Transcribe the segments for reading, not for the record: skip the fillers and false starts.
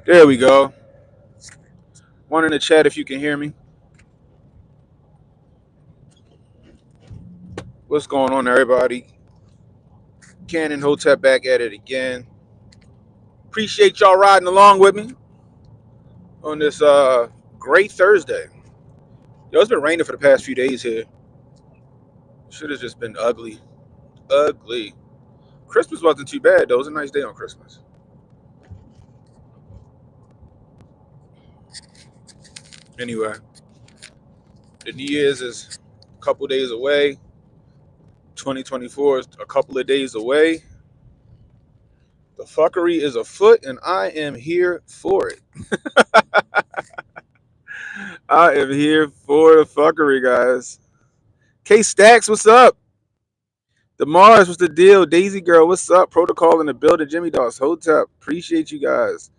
There we go. One in the chat if you can hear me. What's going on, everybody? Cannon Hotep back at it again. Appreciate y'all riding along with me on this great Thursday. Yo, it's been raining for the past few days here. Shit has just been ugly. Ugly. Christmas wasn't too bad though. It was a nice day on Christmas. Anyway, the New Year's is a couple days away. 2024 is a couple of days away. The fuckery is afoot, and I am here for it. I am here for the fuckery, guys. K Stacks, what's up? The Mars, what's the deal? Daisy Girl, what's up? Protocol in the building. Jimmy Doss, Hotep. Appreciate you guys.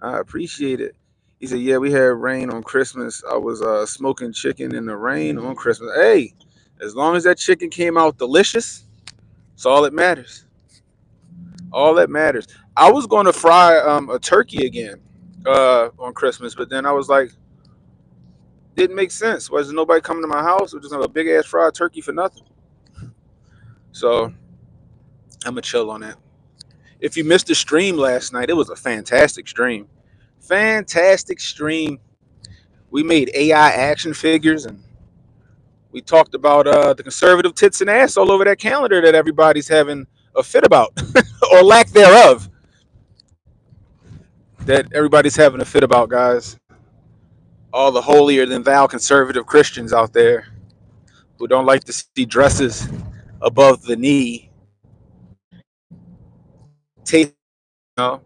I appreciate it. He said, "Yeah, we had rain on Christmas. I was smoking chicken in the rain on Christmas. Hey, as long as that chicken came out delicious, it's all that matters. All that matters. I was going to fry a turkey again on Christmas, but then I was like, didn't make sense. Was nobody coming to my house? We're just gonna have a big ass fried turkey for nothing. So I'm gonna chill on that. If you missed the stream last night, it was a fantastic stream. Fantastic stream. We made AI action figures and we talked about the conservative tits and ass all over that calendar that everybody's having a fit about, or lack thereof, that everybody's having a fit about, guys. All the holier than thou conservative Christians out there who don't like to see dresses above the knee, taste, you know,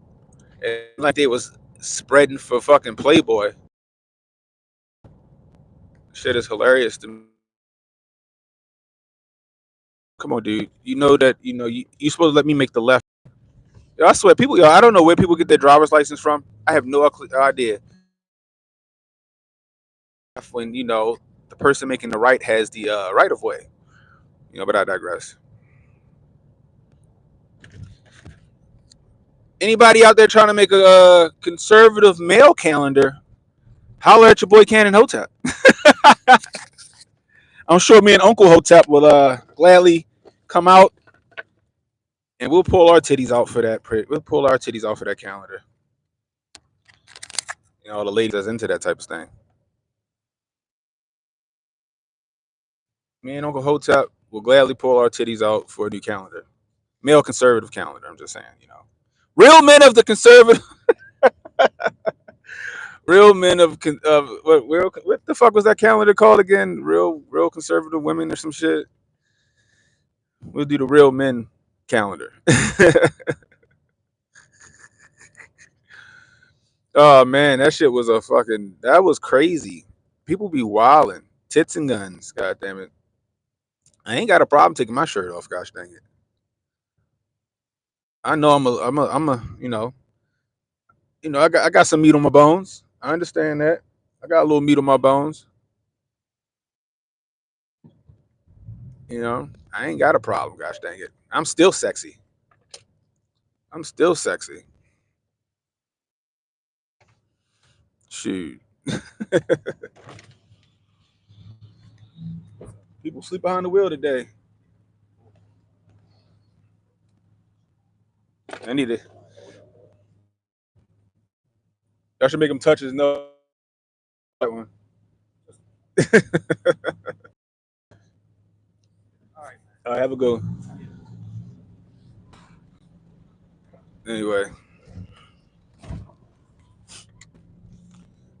like they was spreading for fucking Playboy. Shit is hilarious to me. Come on, dude. You know that you supposed to let me make the left. Yo, I swear, people. Yo, I don't know where people get their driver's license from. I have no idea. When the person making the right has the right of way. But I digress. Anybody out there trying to make a conservative mail calendar? Holler at your boy Cannon Hotep. I'm sure me and Uncle Hotep will gladly come out and we'll pull our titties out for that. We'll pull our titties out for that calendar. The ladies that's into that type of thing. Me and Uncle Hotep will gladly pull our titties out for a new calendar. Male conservative calendar, I'm just saying. Real men of the conservative, real men of what the fuck was that calendar called again? Real conservative women or some shit. We'll do the real men calendar. Oh man, that was crazy. People be wilding, tits and guns. God damn it. I ain't got a problem taking my shirt off. Gosh dang it. I know I got some meat on my bones. I understand that. I got a little meat on my bones. I ain't got a problem. Gosh dang it. I'm still sexy. I'm still sexy. Shoot. People sleep behind the wheel today. I need it. Y'all should make him touch his nose. That one. All right, have a good one. Anyway,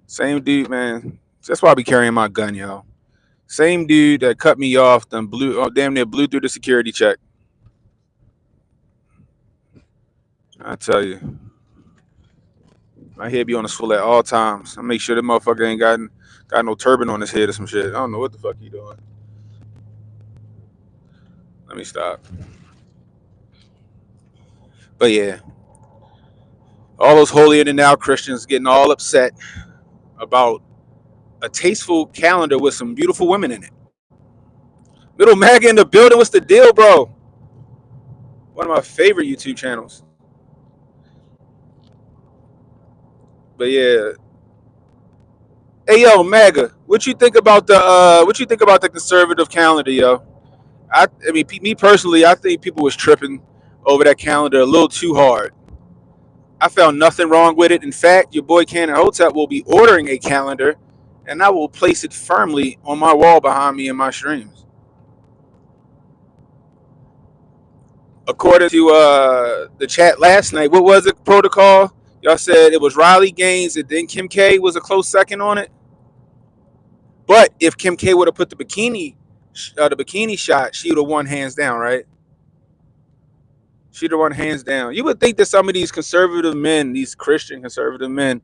same dude, man. That's why I be carrying my gun, yo. Same dude that cut me off, then blew, oh, damn near blew through the security check. I tell you, my head be on the swivel at all times. I make sure the motherfucker ain't got no turban on his head or some shit. I don't know what the fuck he doing. Let me stop. But yeah, all those holier than thou Christians getting all upset about a tasteful calendar with some beautiful women in it. Little Maggie in the building. What's the deal, bro? One of my favorite YouTube channels. But yeah, hey yo, Maga, what you think about the conservative calendar, yo? I mean, me personally, I think people was tripping over that calendar a little too hard. I found nothing wrong with it. In fact, your boy Canon Hotep will be ordering a calendar, and I will place it firmly on my wall behind me in my streams. According to the chat last night, what was it? Protocol? Y'all said it was Riley Gaines, and then Kim K was a close second on it. But if Kim K would have put the bikini shot, she would have won hands down, right? She'd have won hands down. You would think that some of these conservative men, these Christian conservative men,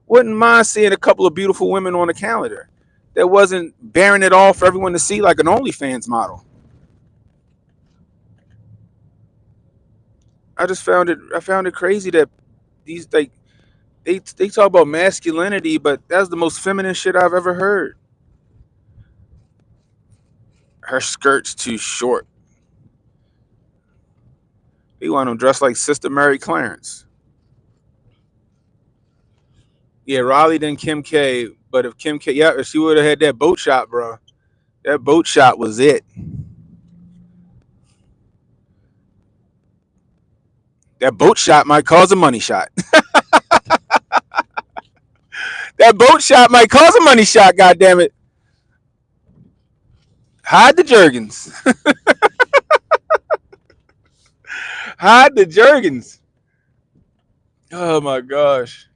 wouldn't mind seeing a couple of beautiful women on the calendar that wasn't bearing it all for everyone to see like an OnlyFans model. I found it crazy that these they talk about masculinity, but that's the most feminine shit I've ever heard. Her skirt's too short. They want them dressed like Sister Mary Clarence. Yeah, Raleigh then Kim K. But if Kim K, yeah, if she would have had that boat shot, bro, that boat shot was it. That boat shot might cause a money shot. That boat shot might cause a money shot. God damn it! Hide the Jergens. Hide the Jergens. Oh my gosh.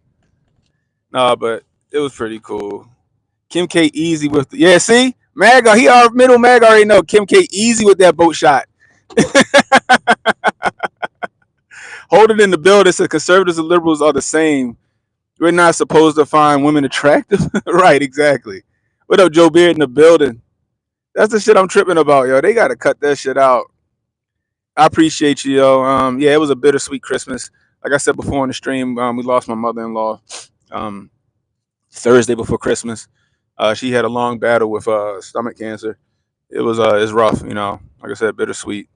Nah, but it was pretty cool. Kim K easy with the, yeah. See, Mag, he our middle Mag already know Kim K easy with that boat shot. Hold it in the building. Said conservatives and liberals are the same. We're not supposed to find women attractive. Right, exactly. What up, Joe Beard in the building? That's the shit I'm tripping about, yo. They gotta cut that shit out. I appreciate you, yo. Yeah, it was a bittersweet Christmas. Like I said before on the stream, we lost my mother-in-law um, Thursday before Christmas. She had a long battle with stomach cancer. It was it's rough, you know. Like I said, bittersweet.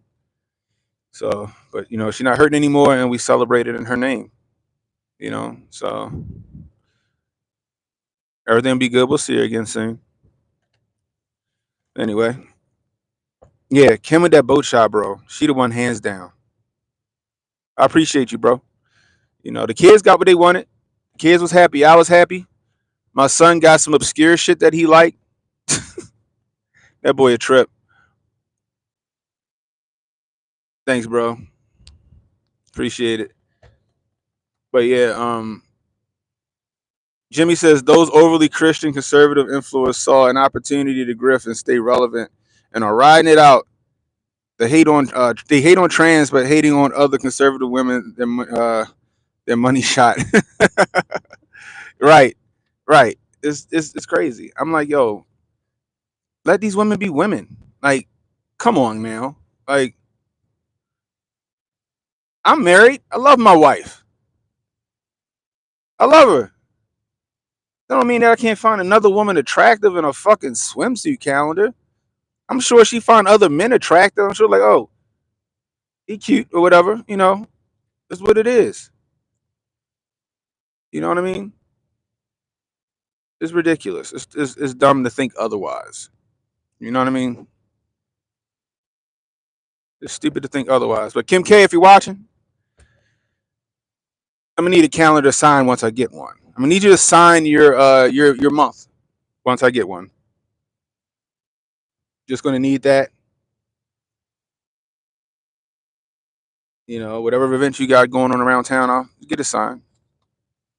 So, but you know, she's not hurting anymore, and we celebrated in her name. You know, so everything will be good. We'll see her again soon. Anyway, yeah, Kim with that boat shot, bro. She the one hands down. I appreciate you, bro. You know, the kids got what they wanted. The kids was happy. I was happy. My son got some obscure shit that he liked. That boy a trip. Thanks, bro. Appreciate it. But yeah, Jimmy says those overly Christian conservative influencers saw an opportunity to grift and stay relevant and are riding it out. They hate on trans, but hating on other conservative women, their money shot. Right, right. It's crazy. I'm like, yo, let these women be women. Like, come on, man. Like, I'm married. I love my wife. I love her. That don't mean that I can't find another woman attractive in a fucking swimsuit calendar. I'm sure she find other men attractive. I'm sure, like, oh, he cute or whatever. You know, that's what it is. You know what I mean? It's ridiculous. It's dumb to think otherwise. You know what I mean? It's stupid to think otherwise. But Kim K, if you're watching, I'm gonna need a calendar signed once I get one. I'm gonna need you to sign your month once I get one. Just gonna need that. You know, whatever events you got going on around town, I'll get it signed.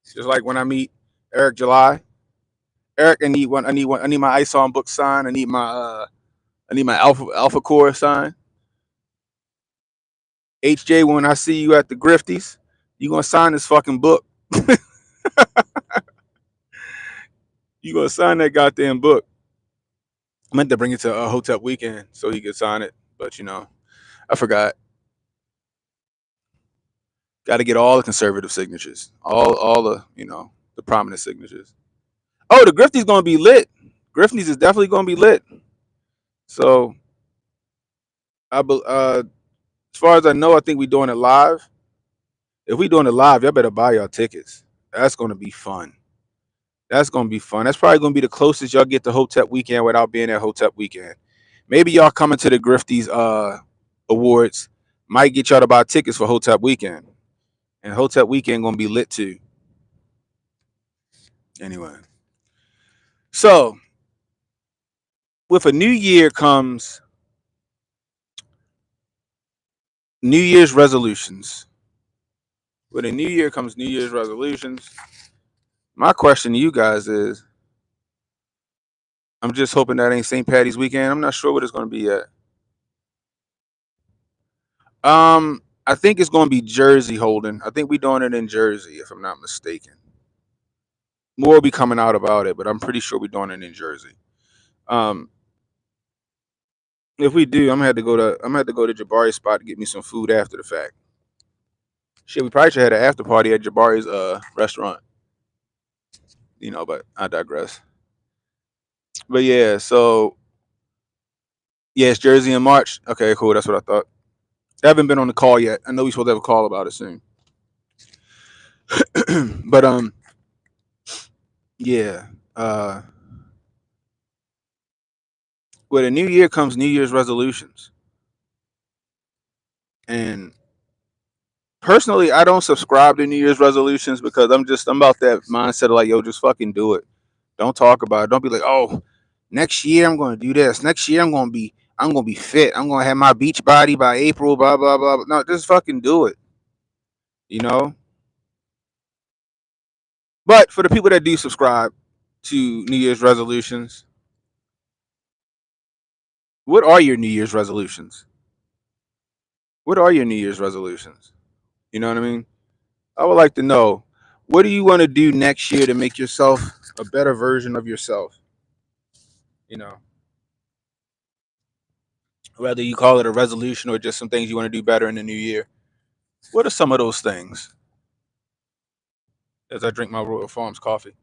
Just like when I meet Eric July. Eric, I need one. I need one. I need my Ice On book signed. I need my Alpha Core signed. HJ, when I see you at the Grifties, you gonna sign this fucking book. You gonna sign that goddamn book. I meant to bring it to a Hotep weekend so he could sign it, but you know, I forgot. Got to get all the conservative signatures, all the the prominent signatures. Oh, the Grifties gonna be lit. Grifties is definitely gonna be lit. So as far as I know, I think we doing it live. If we doing it live, y'all better buy y'all tickets. That's gonna be fun. That's gonna be fun. That's probably gonna be the closest y'all get to Hotep weekend without being at Hotep weekend. Maybe y'all coming to the Grifties awards might get y'all to buy tickets for Hotep weekend. And Hotep weekend gonna be lit too. Anyway. So with a new year comes New Year's resolutions. With a new year comes New Year's resolutions. My question to you guys is, I'm just hoping that ain't St. Patty's weekend. I'm not sure what it's gonna be yet. I think it's gonna be Jersey holding. I think we're doing it in Jersey, if I'm not mistaken. More will be coming out about it, but I'm pretty sure we're doing it in Jersey. Um, if we do, I'm gonna have to go to Jabari's spot to get me some food after the fact. Shit, we probably should have had an after party at Jabari's restaurant. You know, but I digress. But yeah, so yeah, it's Jersey in March. Okay, cool. That's what I thought. I haven't been on the call yet. I know we're supposed to have a call about it soon. But yeah. With a new year comes New Year's resolutions. And personally, I don't subscribe to New Year's resolutions because I'm about that mindset of like, yo, just fucking do it. Don't talk about it. Don't be like, oh, next year I'm gonna do this. Next year I'm gonna be fit. I'm gonna have my beach body by April, blah blah blah. No, just fucking do it. You know? But for the people that do subscribe to New Year's resolutions, what are your New Year's resolutions? What are your New Year's resolutions? You know what I mean? I would like to know, what do you want to do next year to make yourself a better version of yourself? You know, whether you call it a resolution or just some things you want to do better in the new year. What are some of those things? As I drink my Royal Farms coffee,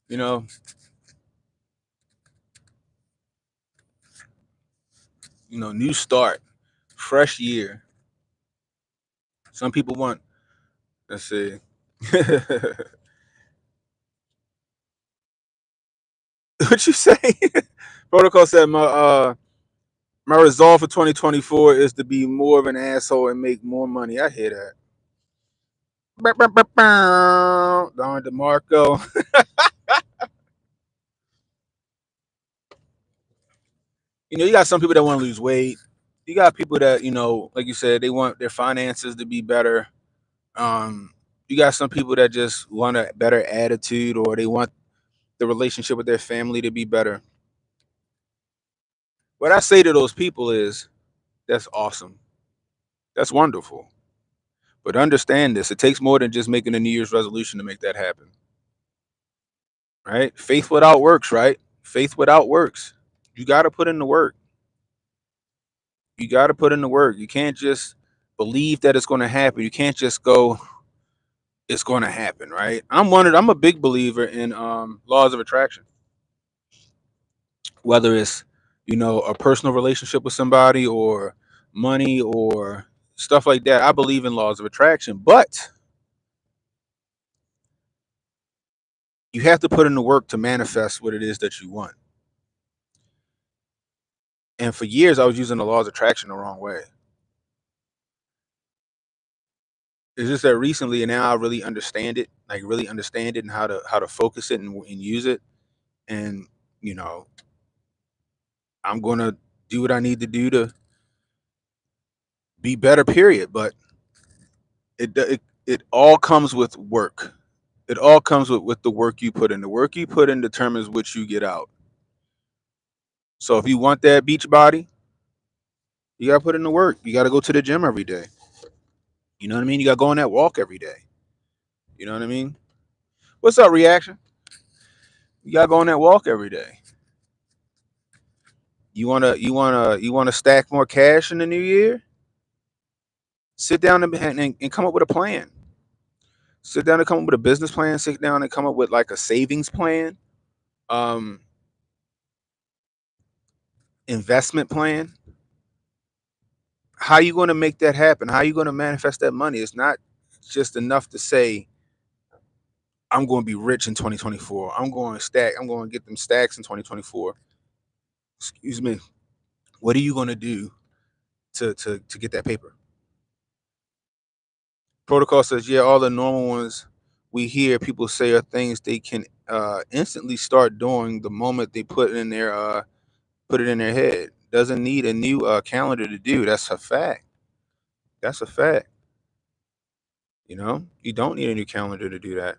you know, new start, fresh year. Some people want. Let's see. What you say? Protocol said my resolve for 2024 is to be more of an asshole and make more money. I hear that. Don DeMarco. You got some people that want to lose weight. You got people that, like you said, they want their finances to be better. You got some people that just want a better attitude or they want the relationship with their family to be better. What I say to those people is, that's awesome. That's wonderful. But understand this, it takes more than just making a New Year's resolution to make that happen. Right? Faith without works, right? Faith without works. You got to put in the work. You got to put in the work. You can't just believe that it's going to happen. You can't just go, it's going to happen, right? I'm a big believer in laws of attraction. Whether it's, a personal relationship with somebody or money or stuff like that. I believe in laws of attraction, but You have to put in the work to manifest what it is that you want. And for years, I was using the laws of attraction the wrong way. It's just that recently, and now I really understand it, like really understand it, and how to focus it and use it. And you know, I'm gonna do what I need to do to be better. Period. But it all comes with work. It all comes with the work you put in. The work you put in determines what you get out. So if you want that beach body, you gotta put in the work. You gotta go to the gym every day. You know what I mean? You gotta go on that walk every day. You know what I mean? What's up, reaction? You gotta go on that walk every day. You wanna stack more cash in the new year? Sit down and come up with a plan. Sit down and come up with a business plan. Sit down and come up with like a savings plan, um, investment plan. How you going to make that happen? How you going to manifest that money? It's not just enough to say I'm going to be rich in 2024. I'm going to stack. I'm going to get them stacks in 2024. Excuse me. What are you going to do to get that paper? Protocol says, yeah, all the normal ones we hear people say are things they can instantly start doing the moment they put it in their head. Doesn't need a new calendar to do. That's a fact. That's a fact. You know, you don't need a new calendar to do that.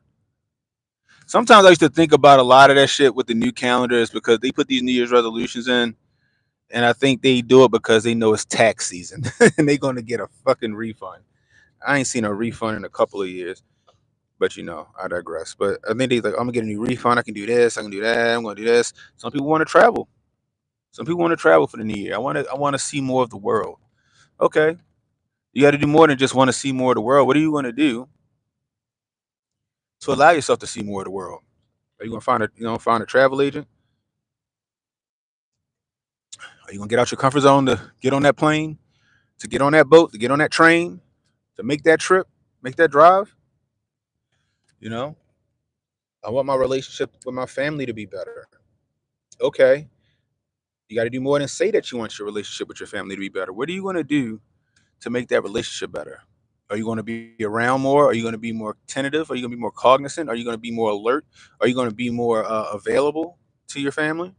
Sometimes I used to think about a lot of that shit with the new calendars because they put these New Year's resolutions in, and I think they do it because they know it's tax season and they're gonna get a fucking refund. I ain't seen a refund in a couple of years, but I digress. But I think they like, I'm gonna get a new refund. I can do this. I can do that. I'm gonna do this. Some people want to travel. Some people want to travel for the new year. I want to see more of the world. Okay, you got to do more than just want to see more of the world. What are you gonna do to allow yourself to see more of the world? Are you gonna find a travel agent? Are you gonna get out your comfort zone to get on that plane, to get on that boat, to get on that train, to make that trip, make that drive? You know, I want my relationship with my family to be better. Okay, you got to do more than say that you want your relationship with your family to be better. What are you gonna do to make that relationship better? Are you going to be around more? Are you going to be more tentative? Are you going to be more cognizant? Are you going to be more alert? Are you going to be more available to your family?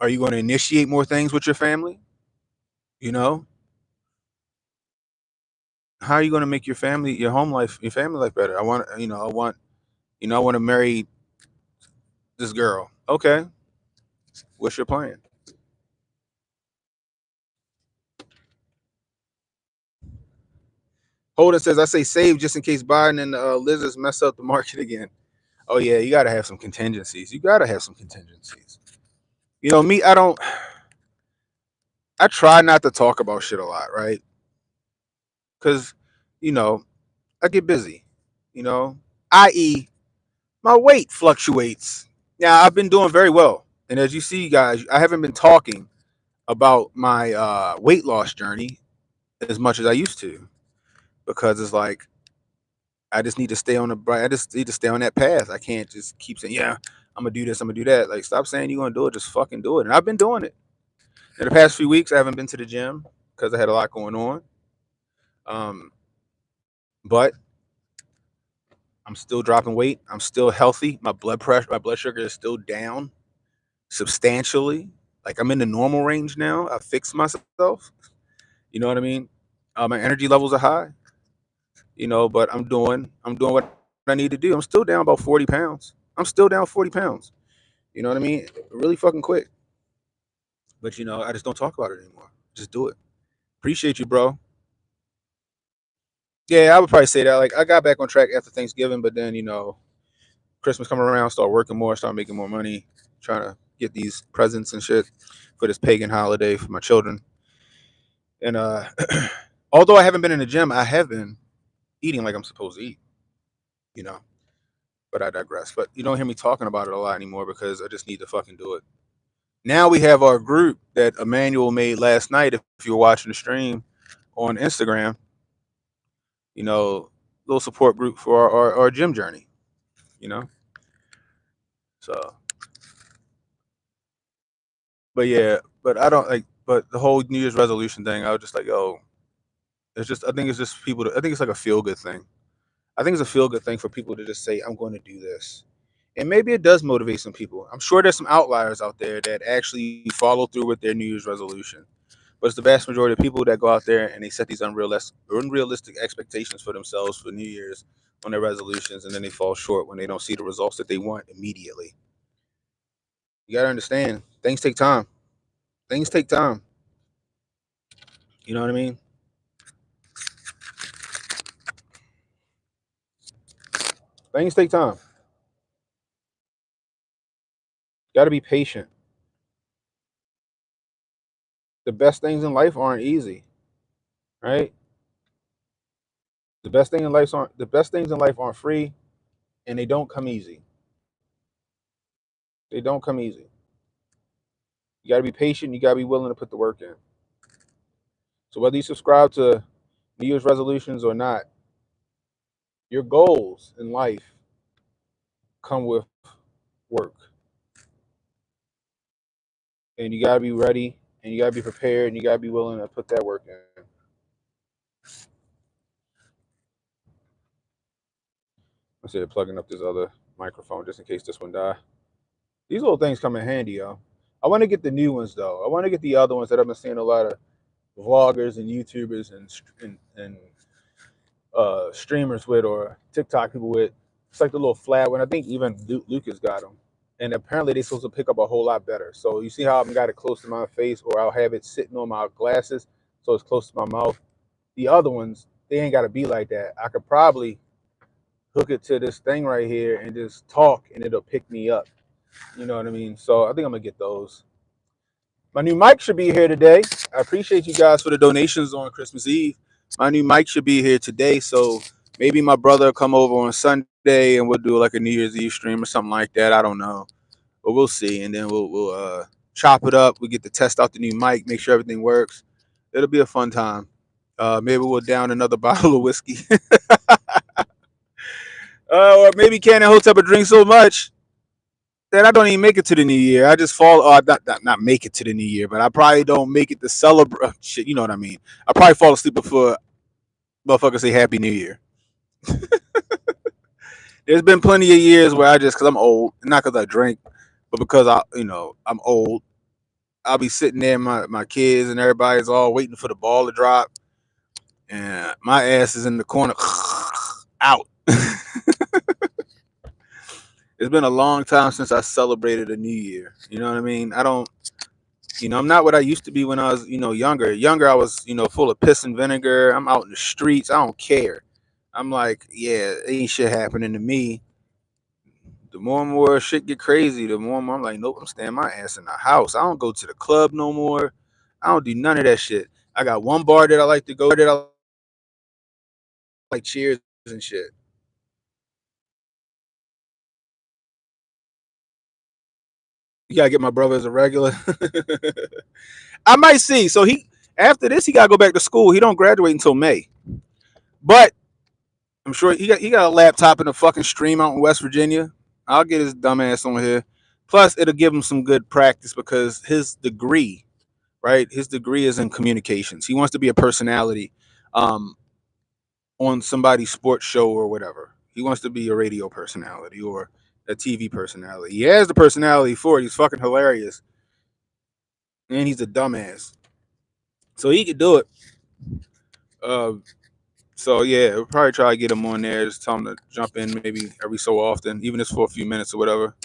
Are you going to initiate more things with your family? You know, how are you going to make your home life, your family life better? I want to marry this girl. Okay, what's your plan? Holden says, I say save just in case Biden and lizards mess up the market again. Oh yeah, you got to have some contingencies. You got to have some contingencies. Me, I try not to talk about shit a lot, right? Because, you know, I get busy, you know, i.e., my weight fluctuates. Now, I've been doing very well. And as you see, guys, I haven't been talking about my weight loss journey as much as I used to because it's like, I just need to stay on that path. I can't just keep saying, yeah, I'm going to do this, I'm going to do that. Like, stop saying you're going to do it. Just fucking do it. And I've been doing it. In the past few weeks, I haven't been to the gym because I had a lot going on. Um, but I'm still dropping weight. I'm still healthy. My blood sugar is still down substantially. Like I'm in the normal range now. I fixed myself. You know what I mean? My energy levels are high. But I'm doing what I need to do. I'm still down about 40 pounds. I'm still down 40 pounds. You know what I mean? Really fucking quick. But I just don't talk about it anymore. Just do it. Appreciate you, bro. Yeah, I would probably say that. Like I got back on track after Thanksgiving, but then Christmas coming around, start working more, start making more money, trying to get these presents and shit for this pagan holiday for my children. And although I haven't been in the gym, I have been eating like I'm supposed to eat, you know. But I digress. But you don't hear me talking about it a lot anymore because I just need to fucking do it. Now we have our group that Emmanuel made last night. If you were watching the stream on Instagram, you know, little support group for our gym journey. You know, so but yeah, but I don't like. But the whole New Year's resolution thing, I was just like, yo, it's just. I think it's just people. I think it's like a feel good thing. I think it's a feel good thing for people to just say, I'm going to do this. And maybe it does motivate some people. I'm sure there's some outliers out there that actually follow through with their New Year's resolution. But it's the vast majority of people that go out there and they set these unrealistic expectations for themselves for New Year's on their resolutions, and then they fall short when they don't see the results that they want immediately. You got to understand, things take time. Things take time. You know what I mean? Things take time. Got to be patient. The best things in life aren't easy, right? The best things in life aren't free, and they don't come easy. They don't come easy. You got to be patient. You got to be willing to put the work in. So whether you subscribe to New Year's resolutions or not, your goals in life come with work, and you got to be ready, and you got to be prepared, and you got to be willing to put that work in. I said plugging up this other microphone just in case this one die. These little things come in handy, yo. I want to get the new ones though. I want to get the other ones that I've been seeing a lot of vloggers and YouTubers and streamers with, or TikTok people with. It's like the little flat one. I think even Lucas got them, and apparently they're supposed to pick up a whole lot better. So you see how I've got it close to my face, or I'll have it sitting on my glasses so it's close to my mouth. The other ones, they ain't got to be like that. I could probably hook it to this thing right here and just talk, and it'll pick me up. You know what I mean? So I think I'm gonna get those. My new mic should be here today. I appreciate you guys for the donations on Christmas Eve. My new mic should be here today, so maybe my brother will come over on Sunday and we'll do like a New Year's Eve stream or something like that. I don't know, but we'll see, and then we'll chop it up. We get to test out the new mic, make sure everything works. It'll be a fun time. Maybe we'll down another bottle of whiskey, or maybe Ken and Hotep will drink so much that I don't even make it to the new year. I just fall, not make it to the new year, but I probably don't make it to celebrate. Shit, you know what I mean. I probably fall asleep before motherfuckers say Happy New Year. There's been plenty of years where I just, because I'm old, not because I drink, but because I'm old. I'll be sitting there, my kids and everybody's all waiting for the ball to drop, and my ass is in the corner, out. It's been a long time since I celebrated a new year. You know what I mean? I don't. I'm not what I used to be when I was, younger. Younger, I was, full of piss and vinegar. I'm out in the streets. I don't care. I'm like, yeah, ain't shit happening to me. The more and more shit get crazy, the more and more I'm like, nope, I'm staying my ass in the house. I don't go to the club no more. I don't do none of that shit. I got one bar that I like to go that I like, Cheers and shit. You gotta get my brother as a regular. I might see. So after this he gotta go back to school. He don't graduate until May. But I'm sure he got a laptop and a fucking stream out in West Virginia. I'll get his dumb ass on here. Plus, it'll give him some good practice because his degree, right? His degree is in communications. He wants to be a personality um, on somebody's sports show or whatever. He wants to be a radio personality or a TV personality. He has the personality for it. He's fucking hilarious, and he's a dumbass, so he could do it. Uh, So yeah, we'll probably try to get him on there. Just tell him to jump in maybe every so often, even if it's for a few minutes or whatever.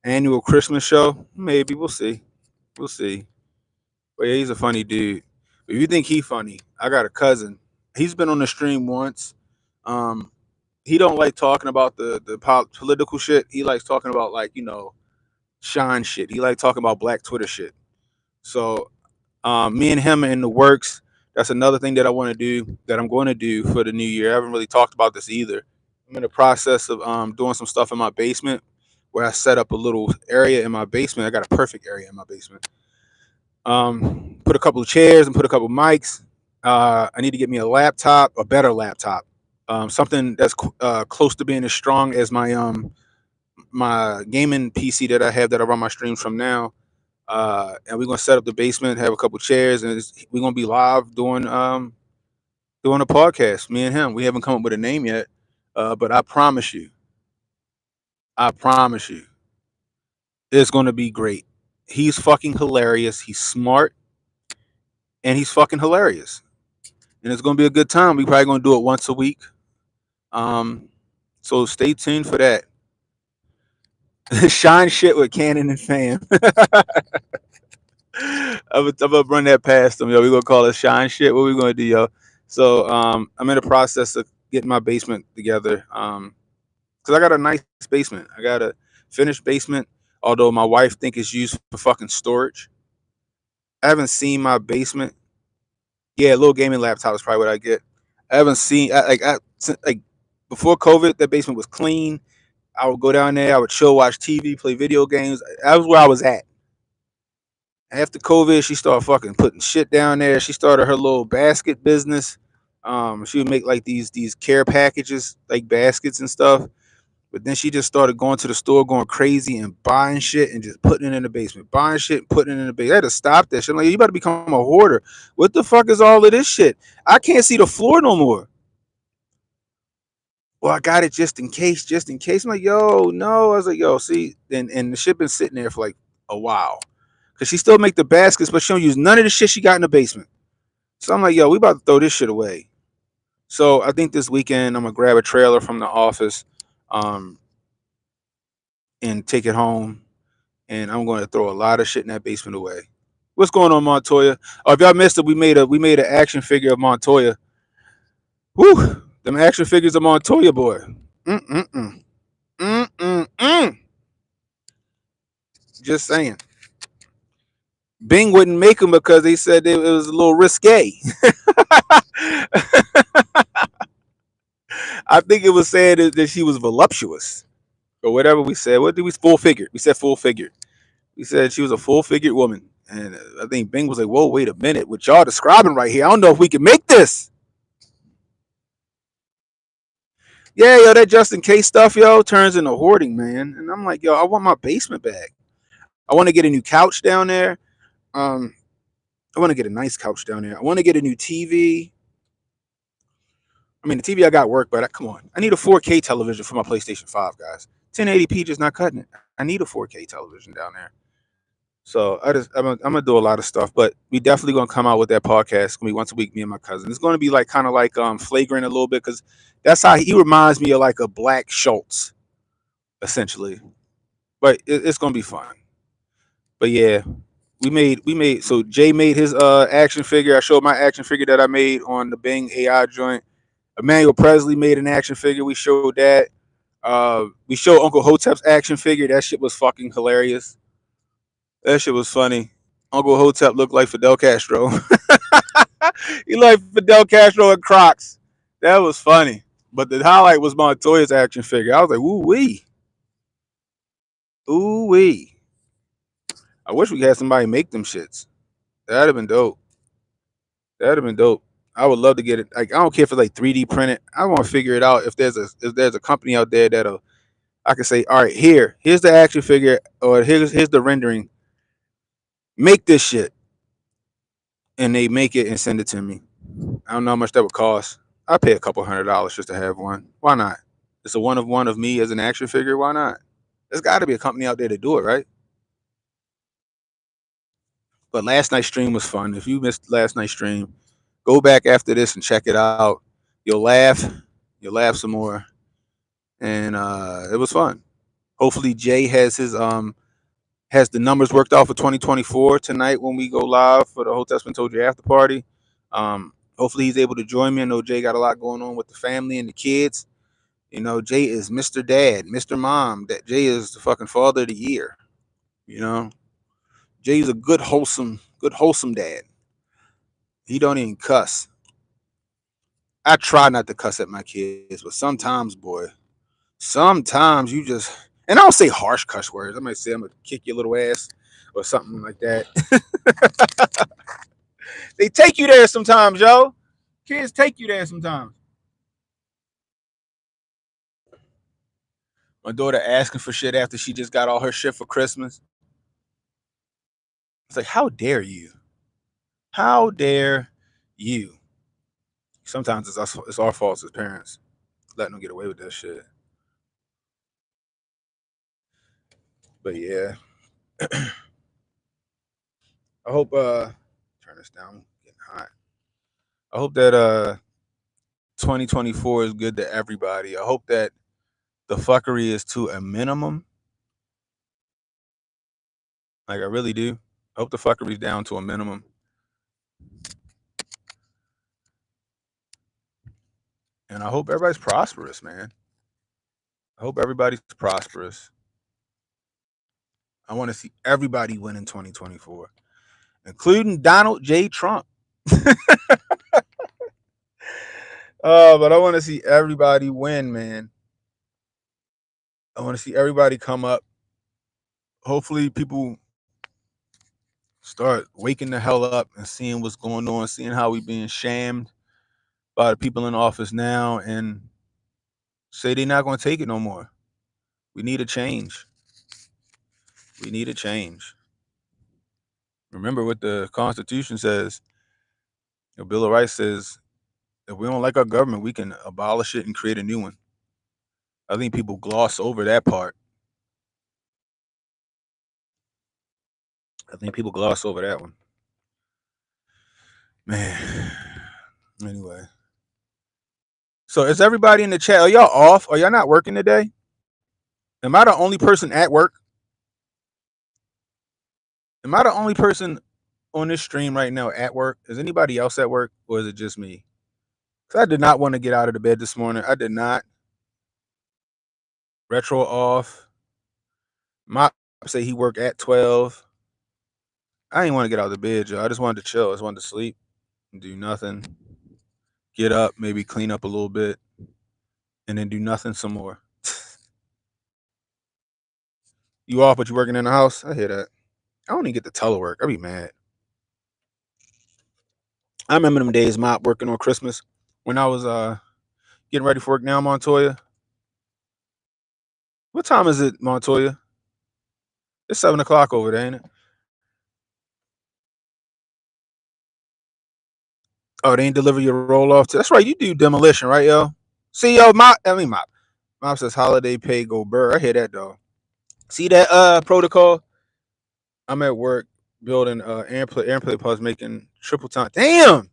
Annual Christmas show, maybe we'll see. We'll see. But yeah, he's a funny dude. If you think he funny, I got a cousin. He's been on the stream once. Um, he don't like talking about the political shit. He likes talking about like shine shit. He like talking about Black Twitter shit. So me and him are in the works. That's another thing that I want to do, that I'm going to do for the new year. I haven't really talked about this either. I'm in the process of doing some stuff in my basement where I set up a little area in my basement. I got a perfect area in my basement. Put a couple of chairs and put a couple of mics. I need to get me a laptop, a better laptop. something that's close to being as strong as my gaming PC that I have that I run my streams from now. And we're gonna set up the basement, have a couple chairs, and we're gonna be live doing a podcast. Me and him. We haven't come up with a name yet, but I promise you, it's gonna be great. He's fucking hilarious. He's smart, and he's fucking hilarious. And it's gonna be a good time. We probably gonna do it once a week. Um, so stay tuned for that. Shine shit with Cannon and Fam. I'm gonna run that past them, yo. We gonna call it shine shit. What we gonna do, yo? So I'm in the process of getting my basement together. Cause I got a nice basement. I got a finished basement. Although my wife think it's used for fucking storage. I haven't seen my basement. Yeah, a little gaming laptop is probably what I get. I haven't seen like before COVID. That basement was clean. I would go down there. I would chill, watch TV, play video games. That was where I was at. After COVID, she started fucking putting shit down there. She started her little basket business. She would make like these care packages, like baskets and stuff. But then she just started going to the store, going crazy and buying shit and just putting it in the basement, buying shit, and putting it in the basement. I had to stop that shit. I'm like, you better become a hoarder. What the fuck is all of this shit? I can't see the floor no more. Well, I got it just in case, just in case. I'm like, yo, no. I was like, yo, see, and the shit been sitting there for like a while. Cause she still make the baskets, but she don't use none of the shit she got in the basement. So I'm like, yo, we about to throw this shit away. So I think this weekend I'm gonna grab a trailer from the office, um, and take it home, and I'm gonna throw a lot of shit in that basement away. What's going on, Montoya? Oh, if y'all missed it, we made an action figure of Montoya. Woo! Them action figures of Montoya, boy. Mm mm mm mm mm mm. Just saying. Bing wouldn't make them because they said it was a little risque. I think it was said that she was voluptuous or whatever we said. What did we full figured? We said full figured. We said she was a full figured woman. And I think Bing was like, whoa, wait a minute. What y'all describing right here? I don't know if we can make this. Yeah, yo, that just in case stuff, yo, turns into hoarding, man. And I'm like, yo, I want my basement back. I want to get a new couch down there. Um, I want to get a nice couch down there. I want to get a new TV. I mean, the TV I got work, but come on. I need a 4K television for my PlayStation 5, guys. 1080p just not cutting it. I need a 4K television down there. So I'm gonna do a lot of stuff, but we definitely gonna come out with that podcast. It's gonna be once a week, me and my cousin. It's gonna be like kind of like flagrant a little bit because that's how he reminds me of like a Black Schultz, essentially. But it's gonna be fun. But yeah, we made so Jay made his action figure. I showed my action figure that I made on the Bing AI joint. Emmanuel Presley made an action figure. We showed that. We showed Uncle Hotep's action figure. That shit was fucking hilarious. That shit was funny. Uncle Hotep looked like Fidel Castro. He like Fidel Castro and Crocs. That was funny. But the highlight was Montoya's action figure. I was like, ooh wee, ooh wee. I wish we had somebody make them shits. That'd have been dope. That'd have been dope. I would love to get it. Like I don't care if it's like 3D printed. I want to figure it out. If there's a company out there that'll I can say, all right, here's the action figure, or here's the rendering. Make this shit, and they make it and send it to me. I don't know how much that would cost. I pay a couple $100 just to have one. Why not? It's a one of one of me as an action figure. Why not? There's got to be a company out there to do it, right? But last night's stream was fun. If you missed last night's stream, go back after this and check it out. You'll laugh. You'll laugh some more, and it was fun. Hopefully, Jay has the numbers worked out for 2024 tonight when we go live for the Hotep Been Told You after party. Hopefully, he's able to join me. I know Jay got a lot going on with the family and the kids. You know, Jay is Mr. Dad, Mr. Mom. That Jay is the fucking father of the year. You know, Jay's a good wholesome dad. He don't even cuss. I try not to cuss at my kids, but sometimes, boy, sometimes you just and I don't say harsh cuss words. I might say I'm gonna kick your little ass or something like that. They take you there sometimes, yo. Kids take you there sometimes. My daughter asking for shit after she just got all her shit for Christmas. It's like, how dare you? How dare you? Sometimes it's our fault as parents letting them get away with that shit. But yeah, I hope turn this down. Getting hot. I hope that 2024 is good to everybody. I hope that the fuckery is to a minimum. Like I really do. I hope the fuckery's down to a minimum. And I hope everybody's prosperous, man. I hope everybody's prosperous. I want to see everybody win in 2024, including Donald J. Trump. But I want to see everybody win, man. I want to see everybody come up. Hopefully, people start waking the hell up and seeing what's going on, seeing how we being shamed by the people in office now, and say they're not going to take it no more. We need a change. We need a change. Remember what the Constitution says. The Bill of Rights says if we don't like our government, we can abolish it and create a new one. I think people gloss over that part. I think people gloss over that one. Man. Anyway. So is everybody in the chat? Are y'all off? Are y'all not working today? Am I the only person at work? Am I the only person on this stream right now at work? Is anybody else at work, or is it just me? Because I did not want to get out of the bed this morning. I did not. Retro off. Mop say he worked at 12. I didn't want to get out of the bed, y'all. I just wanted to chill. I just wanted to sleep and do nothing. Get up, maybe clean up a little bit, and then do nothing some more. You off, but you working in the house? I hear that. I don't even get to telework. I'd be mad. I remember them days, Mop, working on Christmas when I was getting ready for work now, Montoya. What time is it, Montoya? It's 7 o'clock over there, ain't it? Oh, they ain't deliver your roll off. That's right. You do demolition, right, yo? See, yo, Mop. Mop says holiday pay go burr. I hear that though. See that protocol? I'm at work building airplay pods, making triple time. Damn,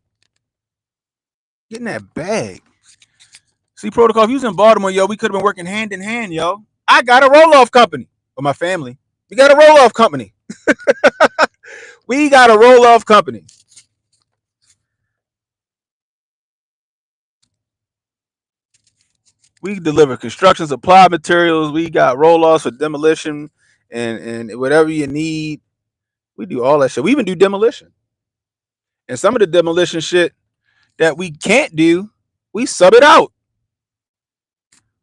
getting that bag. See, protocol. If you was in Baltimore, yo, we could have been working hand in hand, yo. I got a roll off company with my family. We got a roll off company. We got a roll off company. We deliver construction supply materials. We got roll offs for demolition and whatever you need. We do all that shit. We even do demolition. And some of the demolition shit that we can't do, we sub it out.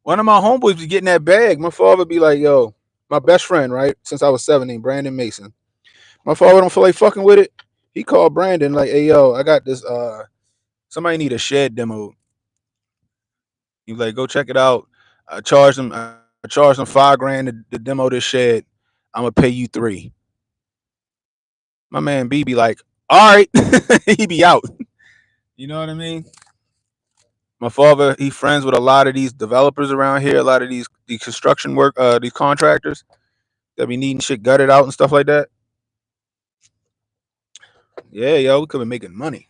One of my homeboys was getting that bag. My father be like, yo, my best friend, right? Since I was 17, Brandon Mason. My father don't feel like fucking with it. He called Brandon like, hey, yo, I got this, somebody need a shed demo. He was like, go check it out. I charged him $5,000 to demo this shed. I'm gonna pay you 3. My man B be like, all right. He be out. You know what I mean? My father, he friends with a lot of these developers around here, a lot of these construction work, these contractors that be needing shit gutted out and stuff like that. Yeah, yo, we could be making money.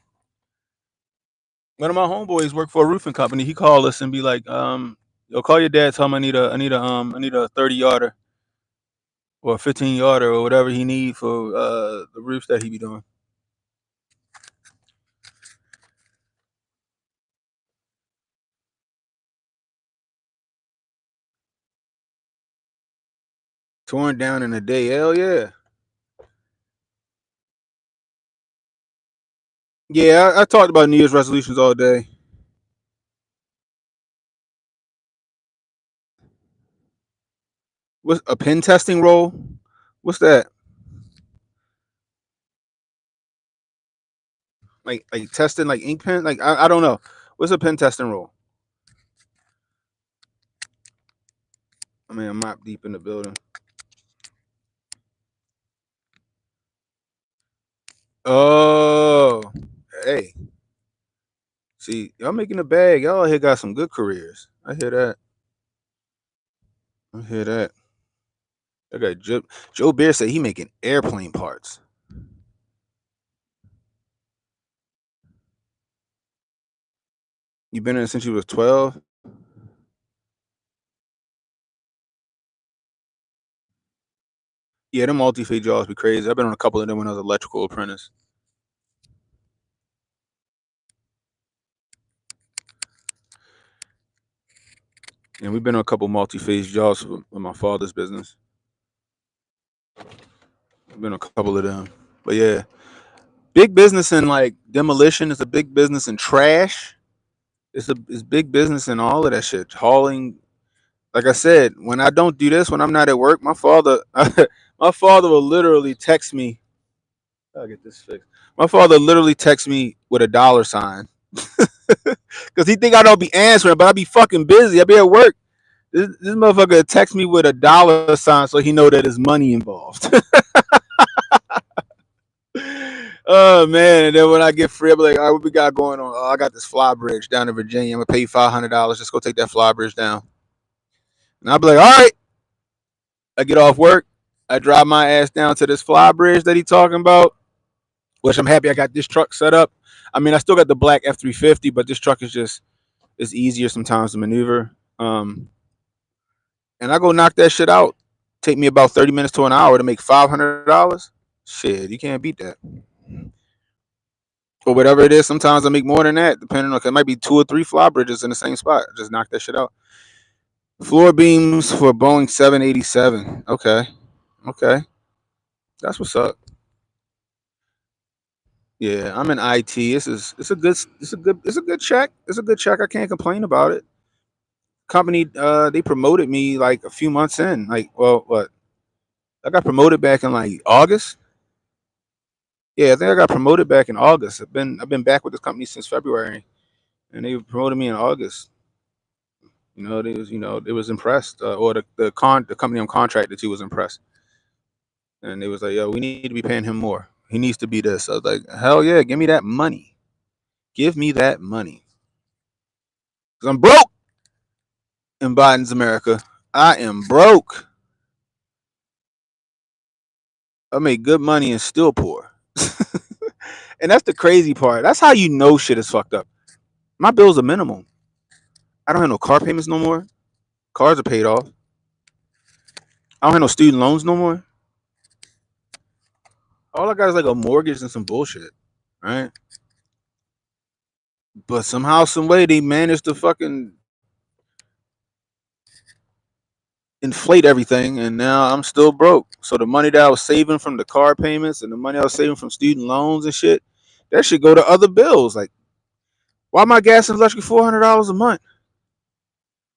One of my homeboys work for a roofing company. He called us and be like, yo, call your dad, tell him I need a 30 yarder or a 15 yarder or whatever he need for the roofs that he be doing. Torn down in a day. Hell yeah. Yeah, I talked about New Year's resolutions all day. What's a pen testing role? What's that? Like testing like ink pen? Like I don't know. What's a pen testing role? I mean, I'm not deep in the building. Oh, hey. See, y'all making a bag. Y'all here got some good careers. I hear that. I hear that. I got Joe Bear said he making airplane parts. You been in it since you was 12? Yeah, them multi-fade jobs be crazy. I've been on a couple of them when I was electrical apprentice. And we've been on a couple multi-phase jobs with my father's business. I've been on a couple of them. But yeah, big business in like demolition is a big business in trash. It's big business in all of that shit. Hauling. Like I said, when I don't do this, when I'm not at work, my father, my father will literally text me. I'll get this fixed. My father literally texts me with a dollar sign because he think I don't be answering, but I be fucking busy. I be at work. This motherfucker text me with a dollar sign so he know that there's money involved. Oh man! And then when I get free, I be like, all right, what we got going on? Oh, I got this fly bridge down in Virginia. I'm gonna pay you $500. Just go take that fly bridge down. And I'll be like, all right. I get off work. I drive my ass down to this fly bridge that he talking about, which I'm happy I got this truck set up. I mean, I still got the black F350, but this truck is just it's easier sometimes to maneuver. And I go knock that shit out. Take me about 30 minutes to an hour to make $500. Shit, you can't beat that. Or whatever it is, sometimes I make more than that, depending on it might be two or three fly bridges in the same spot. Just knock that shit out. Floor beams for Boeing 787. Okay. Okay. That's what's up. Yeah, I'm in IT. It's a good check. It's a good check. I can't complain about it. Company they promoted me like a few months in. Like, well, what? I got promoted back in like August. Yeah, I think I got promoted back in August. I've been back with this company since February, and they promoted me in August. They was impressed, or the company I'm contracted to was impressed, and they was like, "Yo, we need to be paying him more. He needs to be this." I was like, "Hell yeah, give me that money. Give me that money, cause I'm broke in Biden's America. I am broke. I make good money and still poor." And that's the crazy part. That's how you know shit is fucked up. My bills are minimal. I don't have no car payments no more. Cars are paid off. I don't have no student loans no more. All I got is like a mortgage and some bullshit, right? But somehow, some way, they managed to fucking inflate everything, and now I'm still broke. So the money that I was saving from the car payments and the money I was saving from student loans and shit, that should go to other bills. Like, why my gas and electric $400 a month?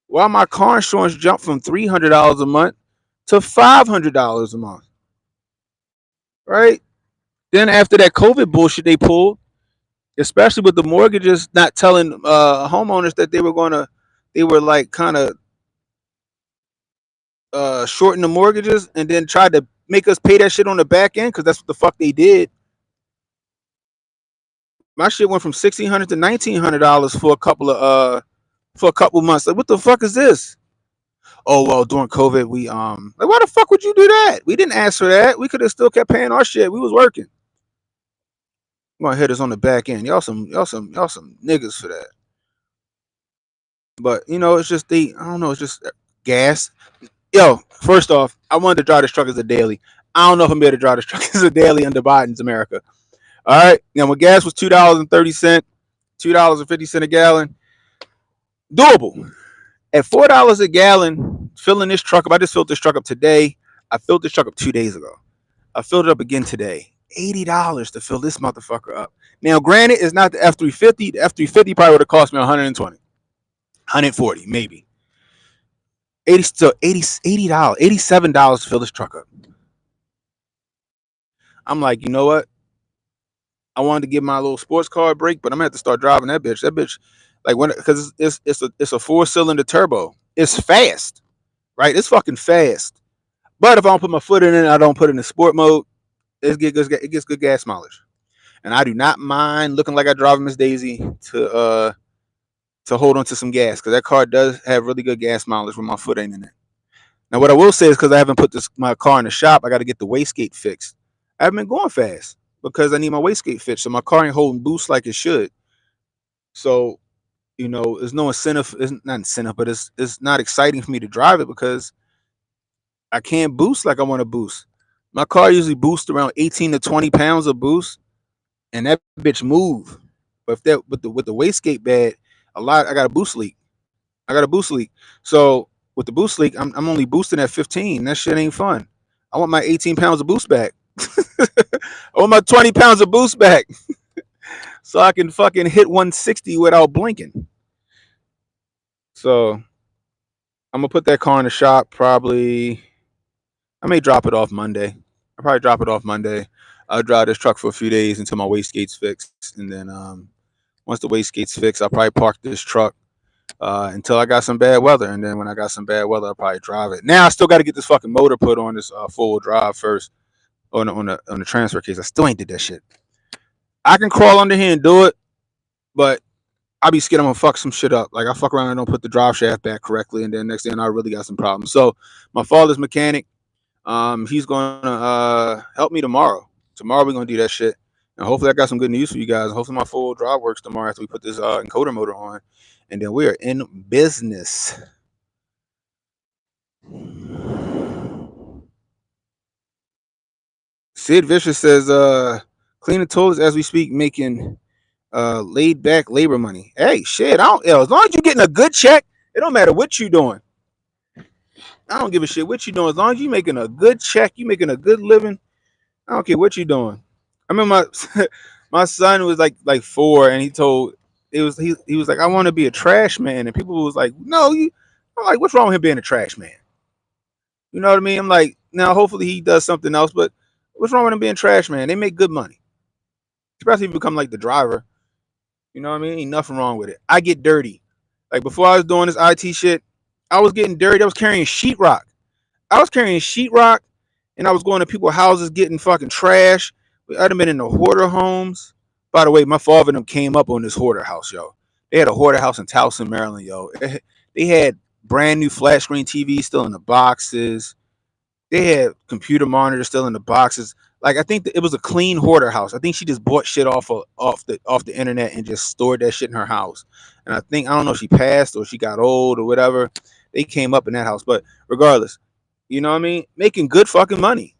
Why my car insurance jumped from $300 a month to $500 a month? Right? Then after that COVID bullshit they pulled, especially with the mortgages not telling homeowners that they were like kind of shorten the mortgages and then tried to make us pay that shit on the back end because that's what the fuck they did. My shit went from $1,600 to $1,900 for a couple months. Like, what the fuck is this? Oh well, during COVID we like, why the fuck would you do that? We didn't ask for that. We could have still kept paying our shit. We was working. I'm gonna hit us on the back end. Y'all some niggas for that. But it's just I don't know. It's just gas. Yo, first off, I wanted to drive this truck as a daily. I don't know if I'm able to drive this truck as a daily under Biden's America. All right. Now, when gas was $2.30, $2.50 a gallon, doable. At $4 a gallon, filling this truck up. I just filled this truck up today. I filled this truck up 2 days ago. I filled it up again today. $80 to fill this motherfucker up. Now, granted, it's not the F350. The F350 probably would have cost me 120, 140, maybe. 80 still $80, $87 to fill this truck up. I'm like, you know what? I wanted to give my little sports car a break, but I'm gonna have to start driving that bitch. That bitch, like when because it's a 4-cylinder turbo. It's fast, right? It's fucking fast. But if I don't put my foot in it, I don't put it in sport mode, it gets good gas mileage. And I do not mind looking like I drive Miss Daisy to hold on to some gas because that car does have really good gas mileage when my foot ain't in it. Now, what I will say is because I haven't put my car in the shop, I got to get the wastegate fixed. I haven't been going fast because I need my wastegate fixed, so my car ain't holding boost like it should. So there's no incentive. It's not incentive, but it's not exciting for me to drive it because I can't boost like I want to boost. My car usually boosts around 18 to 20 pounds of boost, and that bitch move. But if that with the wastegate bad, I got a boost leak. I got a boost leak. So with the boost leak, I'm only boosting at 15. That shit ain't fun. I want my 18 pounds of boost back. I want my 20 pounds of boost back so I can fucking hit 160 without blinking. So I'm gonna put that car in the shop probably. I may drop it off Monday. I'll probably drop it off Monday. I'll drive this truck for a few days until my wastegate's fixed, and then once the wastegate's fixed, I'll probably park this truck until I got some bad weather, and then when I got some bad weather, I'll probably drive it. Now I still got to get this fucking motor put on this four wheel drive first on the transfer case. I still ain't did that shit. I can crawl under here and do it, but I be scared I'm gonna fuck some shit up. Like I fuck around and don't put the drive shaft back correctly, and then next thing I really got some problems. So my father's mechanic, he's gonna help me tomorrow. Tomorrow we're gonna do that shit, and hopefully I got some good news for you guys. Hopefully my full drive works tomorrow after we put this encoder motor on, and then we are in business. Sid Vicious says, cleaning toilets as we speak, making laid back labor money. Hey, shit, I don't as long as you're getting a good check, it don't matter what you doing. I don't give a shit what you doing. As long as you making a good check, you making a good living. I don't care what you doing. I remember my my son was like 4, and he was like, I want to be a trash man, and people was like, no, you. I'm like, what's wrong with him being a trash man? You know what I mean? I'm like, now hopefully he does something else, but what's wrong with him being trash man? They make good money, especially if you become like the driver. You know what I mean? Ain't nothing wrong with it. I get dirty. Like before I was doing this IT shit, I was getting dirty. I was carrying sheetrock. I was carrying sheetrock, and I was going to people's houses getting fucking trash. I'd have been in the hoarder homes. By the way, my father and them came up on this hoarder house, yo. They had a hoarder house in Towson, Maryland, yo. They had brand new flat screen TVs still in the boxes. They had computer monitors still in the boxes. Like I think it was a clean hoarder house. I think she just bought shit off the internet and just stored that shit in her house. And I don't know if she passed or she got old or whatever. They came up in that house, but regardless, you know what I mean? Making good fucking money.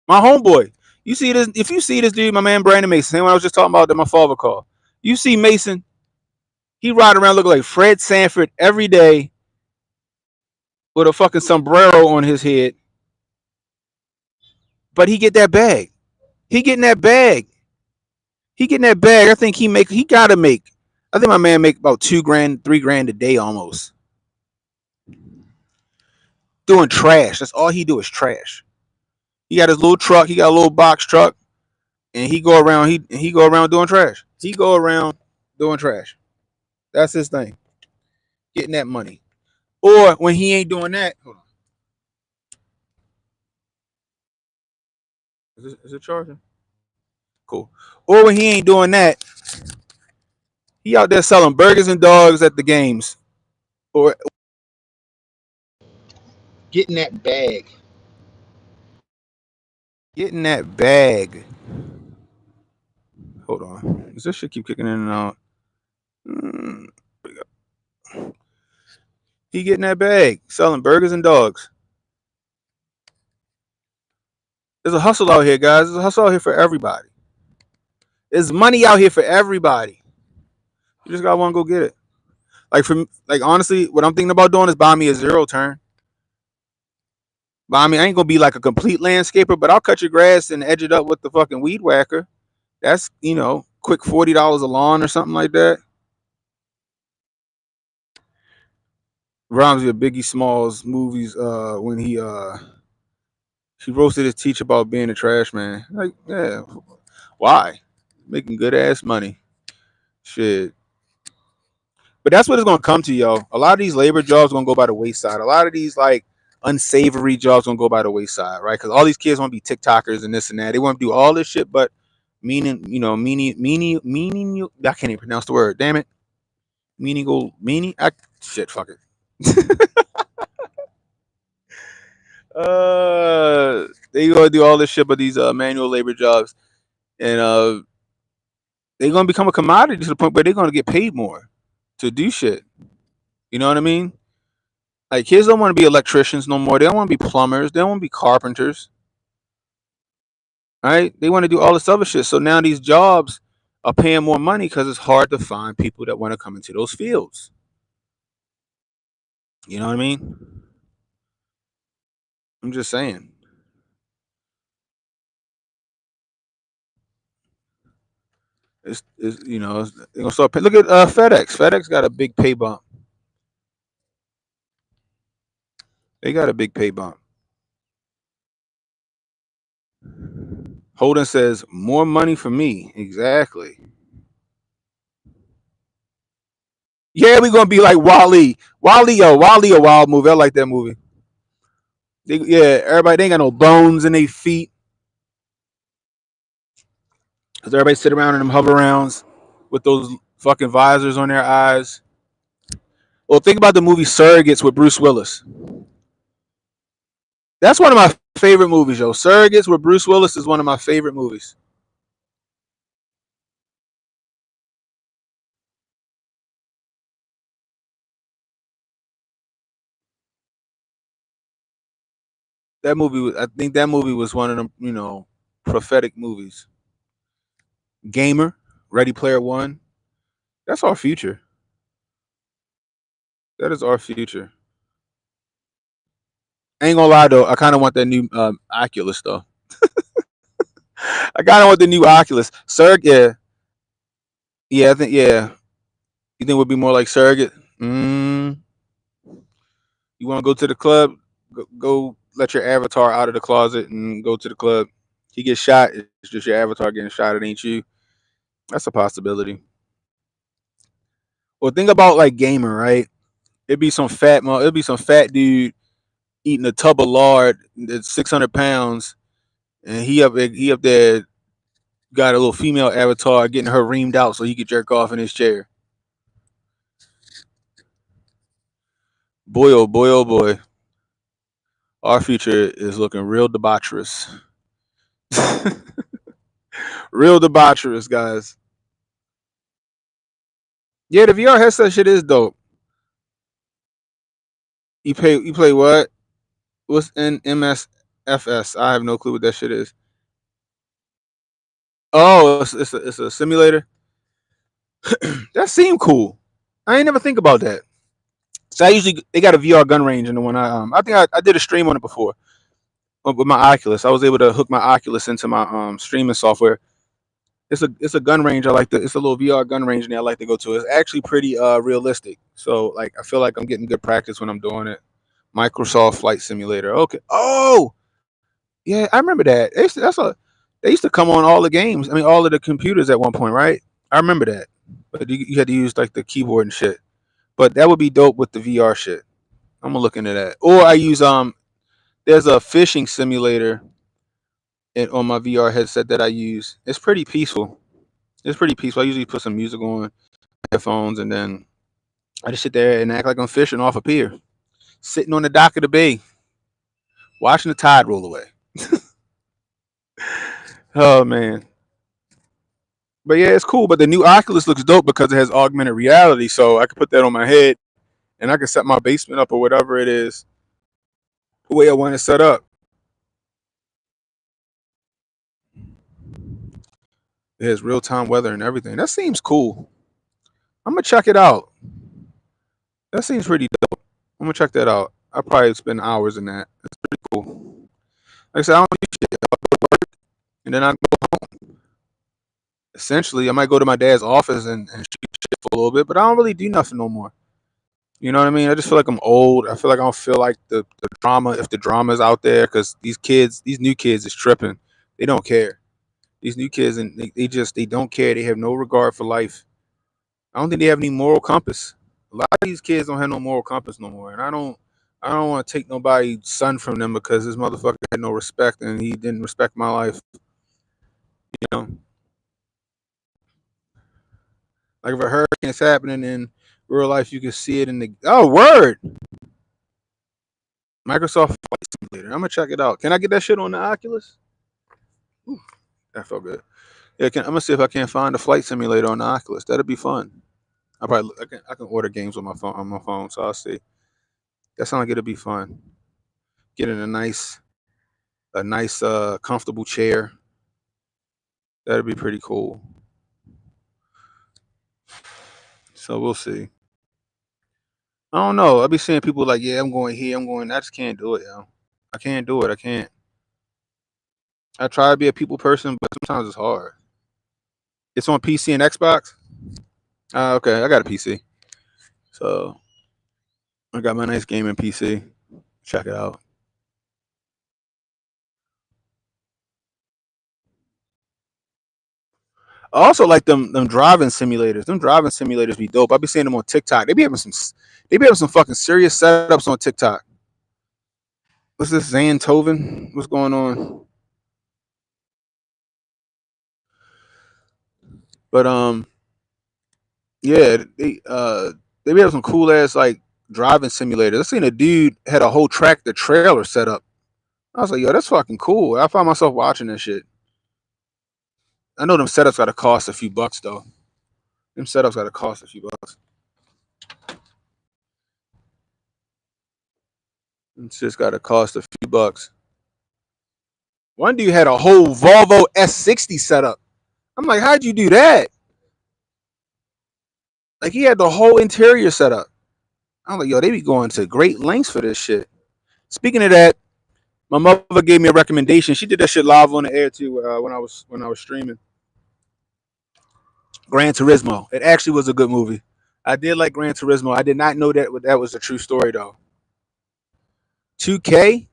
My homeboy, you see this? If you see this dude, my man Brandon Mason, same one I was just talking about that my father called. You see Mason? He ride around looking like Fred Sanford every day with a fucking sombrero on his head, but he get that bag. He getting that bag. He getting that bag. I think he gotta make. I think my man make about 2 grand, 3 grand a day almost. Doing trash. That's all he do is trash. He got his little truck. He got a little box truck, and he go around. He go around doing trash. He go around doing trash. That's his thing. Getting that money. Or when he ain't doing that, hold on. Is it charging? Cool. Or when he ain't doing that, he out there selling burgers and dogs at the games, or getting that bag. Getting that bag. Hold on. Does this shit keep kicking in and out? Mm, he getting that bag, selling burgers and dogs. There's a hustle out here, guys. There's a hustle out here for everybody. There's money out here for everybody. You just gotta want to go get it. Like honestly, what I'm thinking about doing is buy me a zero turn. But I mean, I ain't gonna be like a complete landscaper, but I'll cut your grass and edge it up with the fucking weed whacker. That's quick $40 a lawn or something like that. Reminds me of Biggie Smalls movies when he roasted his teacher about being a trash man. Like, yeah, why? Making good ass money. Shit. But that's what it's gonna come to, yo. A lot of these labor jobs gonna go by the wayside. A lot of these like unsavory jobs gonna go by the wayside, right? Because all these kids want to be TikTokers and this and that. They want to do all this shit, but meaning. I can't even pronounce the word. Damn it. Meaning. Shit. Fuck it. They gonna do all this shit, but these manual labor jobs, and they're gonna become a commodity to the point where they're gonna get paid more to do shit. You know what I mean? Like kids don't want to be electricians no more. They don't want to be plumbers. They don't want to be carpenters. Right? They want to do all this other shit. So now these jobs are paying more money because it's hard to find people that want to come into those fields. You know what I mean? I'm just saying. It's they're gonna start. Look at FedEx. FedEx got a big pay bump. They got a big pay bump. Holden says more money for me. Exactly. Yeah, we gonna be like Wally. Wally a wild movie. I like that movie. Everybody they ain't got no bones in their feet. Cause everybody sit around in them hover rounds with those fucking visors on their eyes. Well, think about the movie Surrogates with Bruce Willis. That's one of my favorite movies, yo. Surrogates with Bruce Willis is one of my favorite movies. I think that movie was one of them, prophetic movies. Gamer, Ready Player One. That's our future. That is our future. I ain't gonna lie though, I kind of want that new Oculus though. I kind of want the new Oculus. Yeah, I think yeah. You think it would be more like Surrogate? You want to go to the club? Go let your avatar out of the closet and go to the club. He gets shot. It's just your avatar getting shot. It ain't you. That's a possibility. Well, think about like gamer, right? It'd be some fat dude eating a tub of lard that's 600 pounds, and he up there got a little female avatar getting her reamed out so he could jerk off in his chair. Boy, oh boy, oh boy, our future is looking real debaucherous. Real debaucherous, guys. Yeah, the VR headset shit is dope. You play what? What's in MSFS? I have no clue what that shit is. Oh, it's a simulator. That seemed cool. I ain't never think about that. So I usually they got a VR gun range in the one I think I did a stream on it before with my Oculus. I was able to hook my Oculus into my streaming software. It's a gun range. It's a little VR gun range, and I like to go to. It's actually pretty realistic. So like I feel like I'm getting good practice when I'm doing it. Microsoft Flight Simulator. Okay. Oh yeah, I remember that. They used to come on all the games. I mean, all of the computers at one point, right? I remember that. But you had to use like the keyboard and shit. But that would be dope with the VR shit. I'm gonna look into that. Or I use there's a fishing simulator on my VR headset that I use. It's pretty peaceful. It's pretty peaceful. I usually put some music on headphones and then I just sit there and act like I'm fishing off a pier, sitting on the dock of the bay, watching the tide roll away. Oh man. But yeah, it's cool. But the new Oculus looks dope because it has augmented reality. So I can put that on my head and I can set my basement up or whatever it is the way I want it set up. It has real time weather and everything. That seems cool. I'm gonna check it out. That seems pretty dope. I'm gonna check that out. I probably spend hours in that. It's pretty cool. Like I said, I don't do shit. I go to work and then I go home. Essentially, I might go to my dad's office and shoot shit for a little bit, but I don't really do nothing no more. You know what I mean? I just feel like I'm old. I feel like I don't feel like the drama, if the drama's out there, because these new kids is tripping. They don't care. These new kids, and they don't care. They have no regard for life. I don't think they have any moral compass. A lot of these kids don't have no moral compass no more, and I don't. I don't want to take nobody's son from them because this motherfucker had no respect and he didn't respect my life. You know, like if a hurricane's happening in real life, you can see it in the word Microsoft Flight Simulator. I'm gonna check it out. Can I get that shit on the Oculus? Ooh, that felt good. Yeah, I'm gonna see if I can find a flight simulator on the Oculus. That'd be fun. I can order games on my phone, so I'll see. That sounds like it'll be fun. Getting a nice comfortable chair. That'd be pretty cool. So we'll see. I don't know. I'll be seeing people like, yeah, I'm going here, I'm going. I just can't do it, yo. I can't do it. I can't. I try to be a people person, but sometimes it's hard. It's on PC and Xbox. Okay, I got a PC, so I got my nice gaming PC. Check it out. I also like them driving simulators. Them driving simulators be dope. I be seeing them on TikTok. They be having some fucking serious setups on TikTok. What's this Zanthoven? What's going on? But yeah, they be having some cool ass like driving simulators. I seen a dude had a whole tractor trailer set up. I was like, yo, that's fucking cool. I found myself watching that shit. I know them setups gotta cost a few bucks though. Them setups gotta cost a few bucks. It's just gotta cost a few bucks. One dude had a whole Volvo S60 set up. I'm like, how'd you do that? Like he had the whole interior set up. I'm like, yo, they be going to great lengths for this shit. Speaking of that, my mother gave me a recommendation. She did that shit live on the air too when I was streaming. Gran Turismo. It actually was a good movie. I did like Gran Turismo. I did not know that was a true story though. 2K?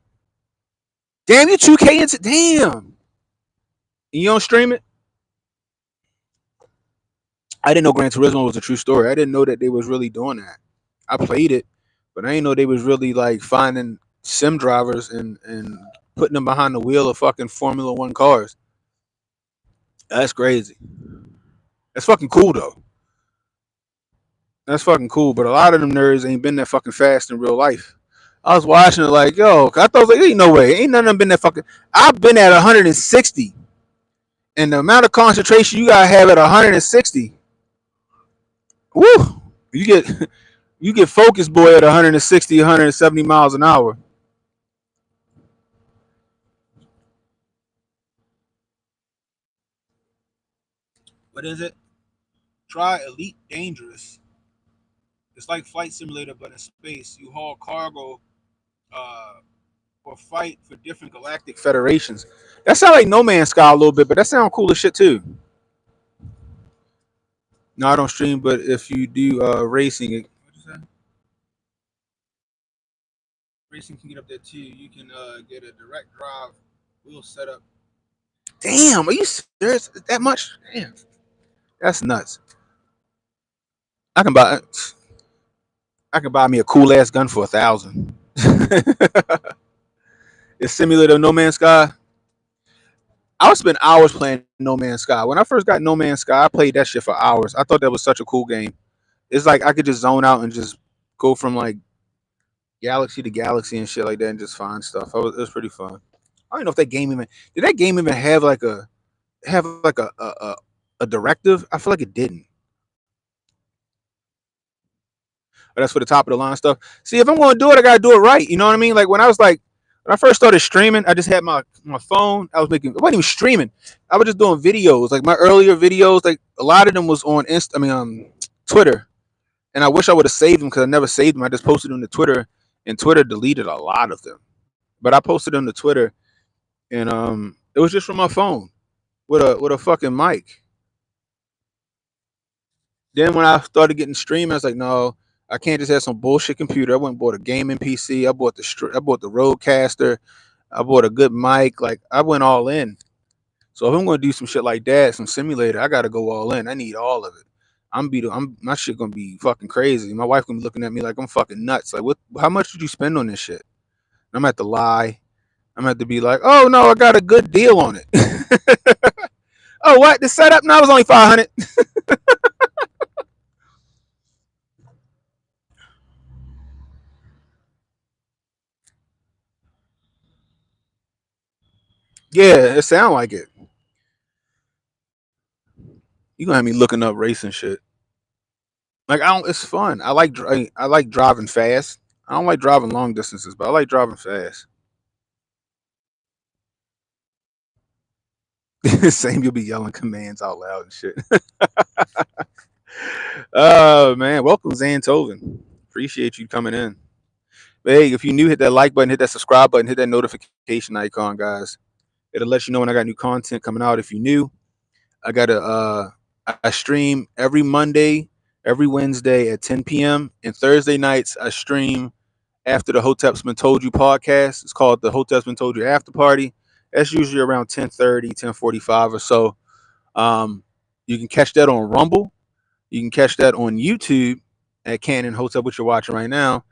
Damn, you 2K into damn. And you don't stream it? I didn't know Gran Turismo was a true story. I didn't know that they was really doing that. I played it, but I didn't know they was really like finding sim drivers and putting them behind the wheel of fucking Formula One cars. That's crazy. That's fucking cool though. That's fucking cool. But a lot of them nerds ain't been that fucking fast in real life. I was watching it like, yo, I thought like, ain't no way, ain't none of them been that fucking. I've been at 160, and the amount of concentration you gotta have at 160. Woo! You get you get focused, boy, at 160, 170 miles an hour. What is it? Try Elite Dangerous. It's like Flight Simulator, but in space. You haul cargo uh, or fight for different galactic federations. That sounds like No Man's Sky a little bit, but that sounds cool as shit too. No, I don't stream, but if you do racing, what you say? Racing can get up there too. You can get a direct drive wheel setup. Damn, are you serious? That much? Damn, that's nuts. I can buy. I can buy me a cool ass gun for 1,000. It's Simulator No Man's Sky. I would spend hours playing No Man's Sky. When I first got No Man's Sky, I played that shit for hours. I thought that was such a cool game. It's like I could just zone out and just go from like galaxy to galaxy and shit like that and just find stuff. It was pretty fun. I don't know if that game even did that game even have like a directive. I feel like it didn't. But that's for the top of the line stuff. See, if I'm going to do it, I got to do it right. You know what I mean? Like when I first started streaming, I just had my phone. I wasn't even streaming. I was just doing videos. Like my earlier videos, like a lot of them was on Twitter. And I wish I would have saved them because I never saved them. I just posted them to Twitter, and Twitter deleted a lot of them. But I posted them to Twitter, and it was just from my phone with a fucking mic. Then when I started getting streaming, I was like, no, I can't just have some bullshit computer. I went and bought a gaming PC. I bought the Rodecaster. I bought a good mic. Like I went all in. So if I'm going to do some shit like that, some simulator, I got to go all in. I need all of it. I'm my shit gonna be fucking crazy. My wife gonna be looking at me like I'm fucking nuts. Like, what? How much did you spend on this shit? I'm gonna have to lie. I'm gonna have to be like, oh no, I got a good deal on it. Oh, what? The setup? No, it was only 500. Yeah, it sound like it. You gonna have me looking up racing shit. Like I don't. It's fun. I like driving fast. I don't like driving long distances, but I like driving fast. Same. You'll be yelling commands out loud and shit. Oh man, welcome Zantoven. Appreciate you coming in. But hey, if you new, hit that like button, hit that subscribe button, hit that notification icon, guys. It'll let you know when I got new content coming out. If you new, I got I stream every Monday, every Wednesday at 10 p.m. and Thursday nights I stream after the Hotep's Been Told You podcast. It's called the Hotep's Been Told You After Party. That's usually around 10:30, 10:45 or so. You can catch that on Rumble. You can catch that on YouTube at Canon Hotep, which you're watching right now,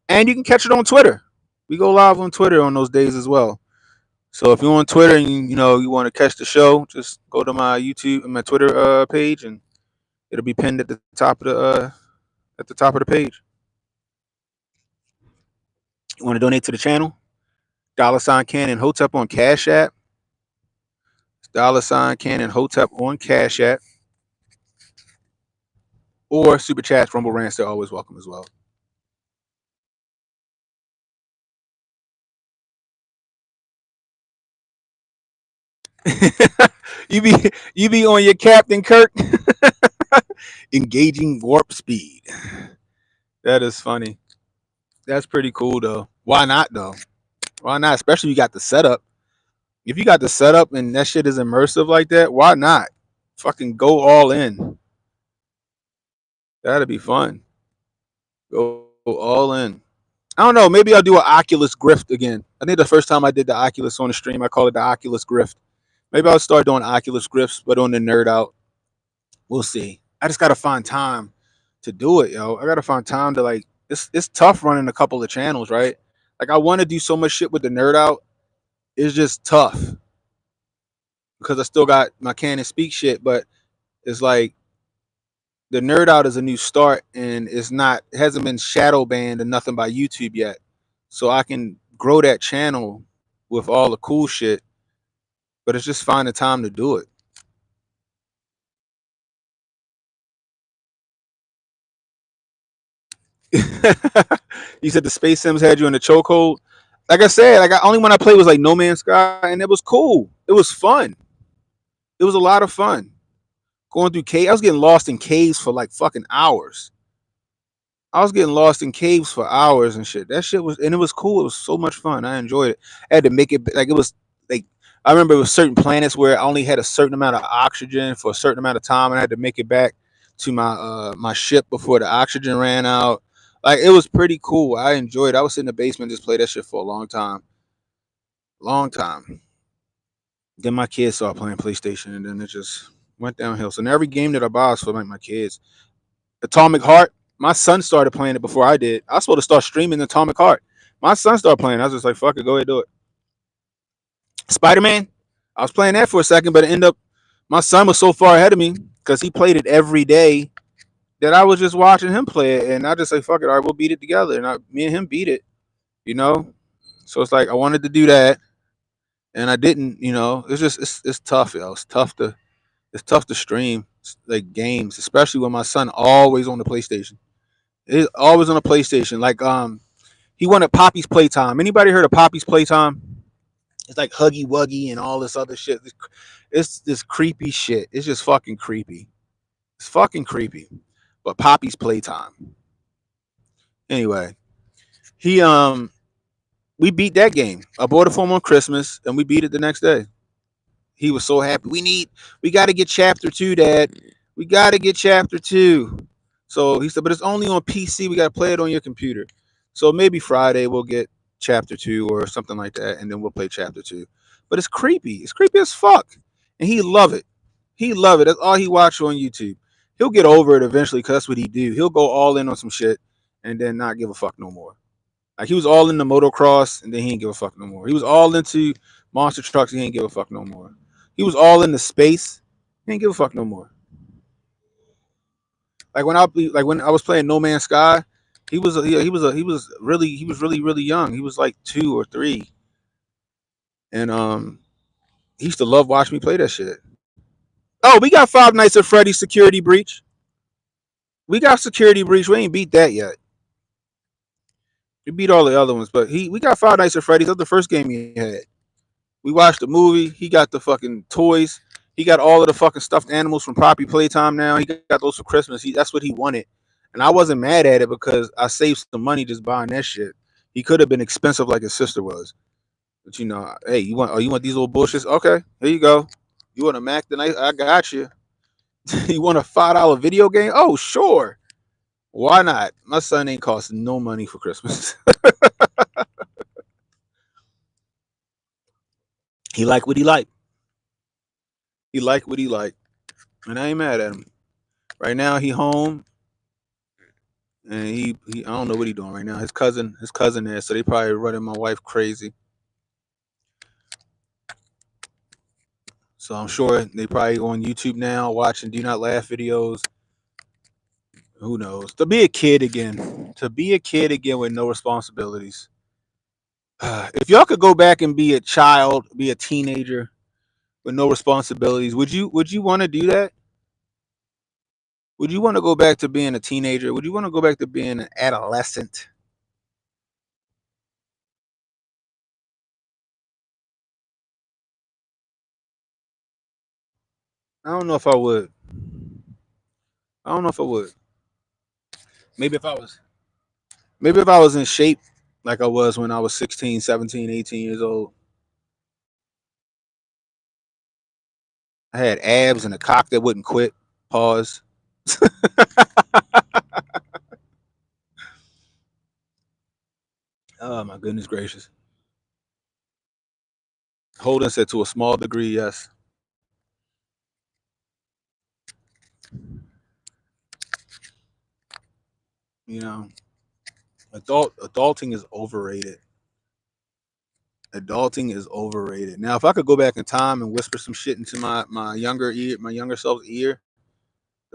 and you can catch it on Twitter. We go live on Twitter on those days as well. So if you're on Twitter and you want to catch the show, just go to my YouTube and my Twitter page, and it'll be pinned at the top of the page. You want to donate to the channel? $ Canon Hotep on Cash App. $Canon Hotep on Cash App. Or Super Chats, Rumble Rants, they're always welcome as well. you be you be on your Captain Kirk engaging warp speed. That is funny. That's pretty cool though. Why not though? Why not? Especially if you got the setup. If you got the setup and that shit is immersive like that, why not? Fucking go all in. That'd be fun. Go all in. I don't know. Maybe I'll do an Oculus Grift again. I think the first time I did the Oculus on the stream, I call it the Oculus Grift. Maybe I'll start doing Oculus Grifts, but on the nerd out. We'll see. I just gotta find time to do it, yo. I gotta find time to like. It's tough running a couple of channels, right? Like I want to do so much shit with the nerd out. It's just tough because I still got my Canon Speak shit, but it's like the nerd out is a new start and it hasn't been shadow banned or nothing by YouTube yet. So I can grow that channel with all the cool shit, but it's just finding time to do it. You said the Space Sims had you in the chokehold. Like I said, only one I played was like No Man's Sky, and it was cool. It was fun. It was a lot of fun. Going through caves, I was getting lost in caves for like fucking hours. I was getting lost in caves for hours and shit. That shit was, and it was cool. It was so much fun. I enjoyed it. I had to make it like it was like I remember it was certain planets where I only had a certain amount of oxygen for a certain amount of time, and I had to make it back to my ship before the oxygen ran out. Like it was pretty cool. I enjoyed it. I was in the basement just play that shit for a long time. Long time. Then my kids started playing PlayStation, and then it just went downhill. So now every game that I buy is for like my kids. Atomic Heart. My son started playing it before I did. I was supposed to start streaming Atomic Heart. My son started playing. I was just like, fuck it, go ahead, do it. Spider Man. I was playing that for a second, but it ended up my son was so far ahead of me because he played it every day that I was just watching him play it, and I just say, fuck it, all right, we'll beat it together, and me and him beat it, you know. So it's like I wanted to do that, and I didn't, you know. It's just it's tough, yo. It's tough to stream like games, especially when my son always on the PlayStation. It's always on the PlayStation. Like he wanted Poppy's Playtime. Anybody heard of Poppy's Playtime? It's like Huggy Wuggy and all this other shit. It's this creepy shit. It's just fucking creepy. It's fucking creepy. But Poppy's Playtime. Anyway, he we beat that game. I bought it for him on Christmas and we beat it the next day. He was so happy. We got to get chapter 2, Dad. We got to get chapter 2. So he said, but it's only on PC. We got to play it on your computer. So maybe Friday we'll get chapter 2 or something like that, and then we'll play chapter 2. But it's creepy. It's creepy as fuck. And he love it. He love it. That's all he watched on YouTube. He'll get over it eventually because that's what he do. He'll go all in on some shit and then not give a fuck no more. Like he was all into motocross and then he ain't give a fuck no more. He was all into monster trucks. He ain't give a fuck no more. He was all into space. He ain't give a fuck no more. Like when I was playing No Man's Sky, he was really young. He was like 2 or 3, and he used to love watching me play that shit. Oh, we got Five Nights at Freddy's Security Breach. We got Security Breach. We ain't beat that yet. We beat all the other ones, but we got Five Nights at Freddy's. That's the first game he had. We watched the movie. He got the fucking toys. He got all of the fucking stuffed animals from Poppy Playtime now. He got those for Christmas. That's what he wanted. And I wasn't mad at it because I saved some money just buying that shit. He could have been expensive like his sister was. But hey, you want these little bullshits? Okay, here you go. You want a Mac tonight? I got you. You want a $5 video game? Oh, sure. Why not? My son ain't cost no money for Christmas. He liked what he liked. He liked what he liked. And I ain't mad at him. Right now he home and he I don't know what he doing right now. His cousin there, so they probably running my wife crazy. So I'm sure they probably on YouTube now watching Do Not Laugh videos. Who knows? To be a kid again. To be a kid again with no responsibilities. If y'all could go back and be a child, be a teenager with no responsibilities, would you want to do that? Would you want to go back to being a teenager? Would you want to go back to being an adolescent? I don't know if I would. I don't know if I would. Maybe if I was maybe if I was in shape like I was when I was 16, 17, 18 years old. I had abs and a cock that wouldn't quit. Pause. Oh my goodness gracious. Holden said to a small degree, yes. You know, adulting is overrated. Adulting is overrated. Now, if I could go back in time and whisper some shit into my younger self's ear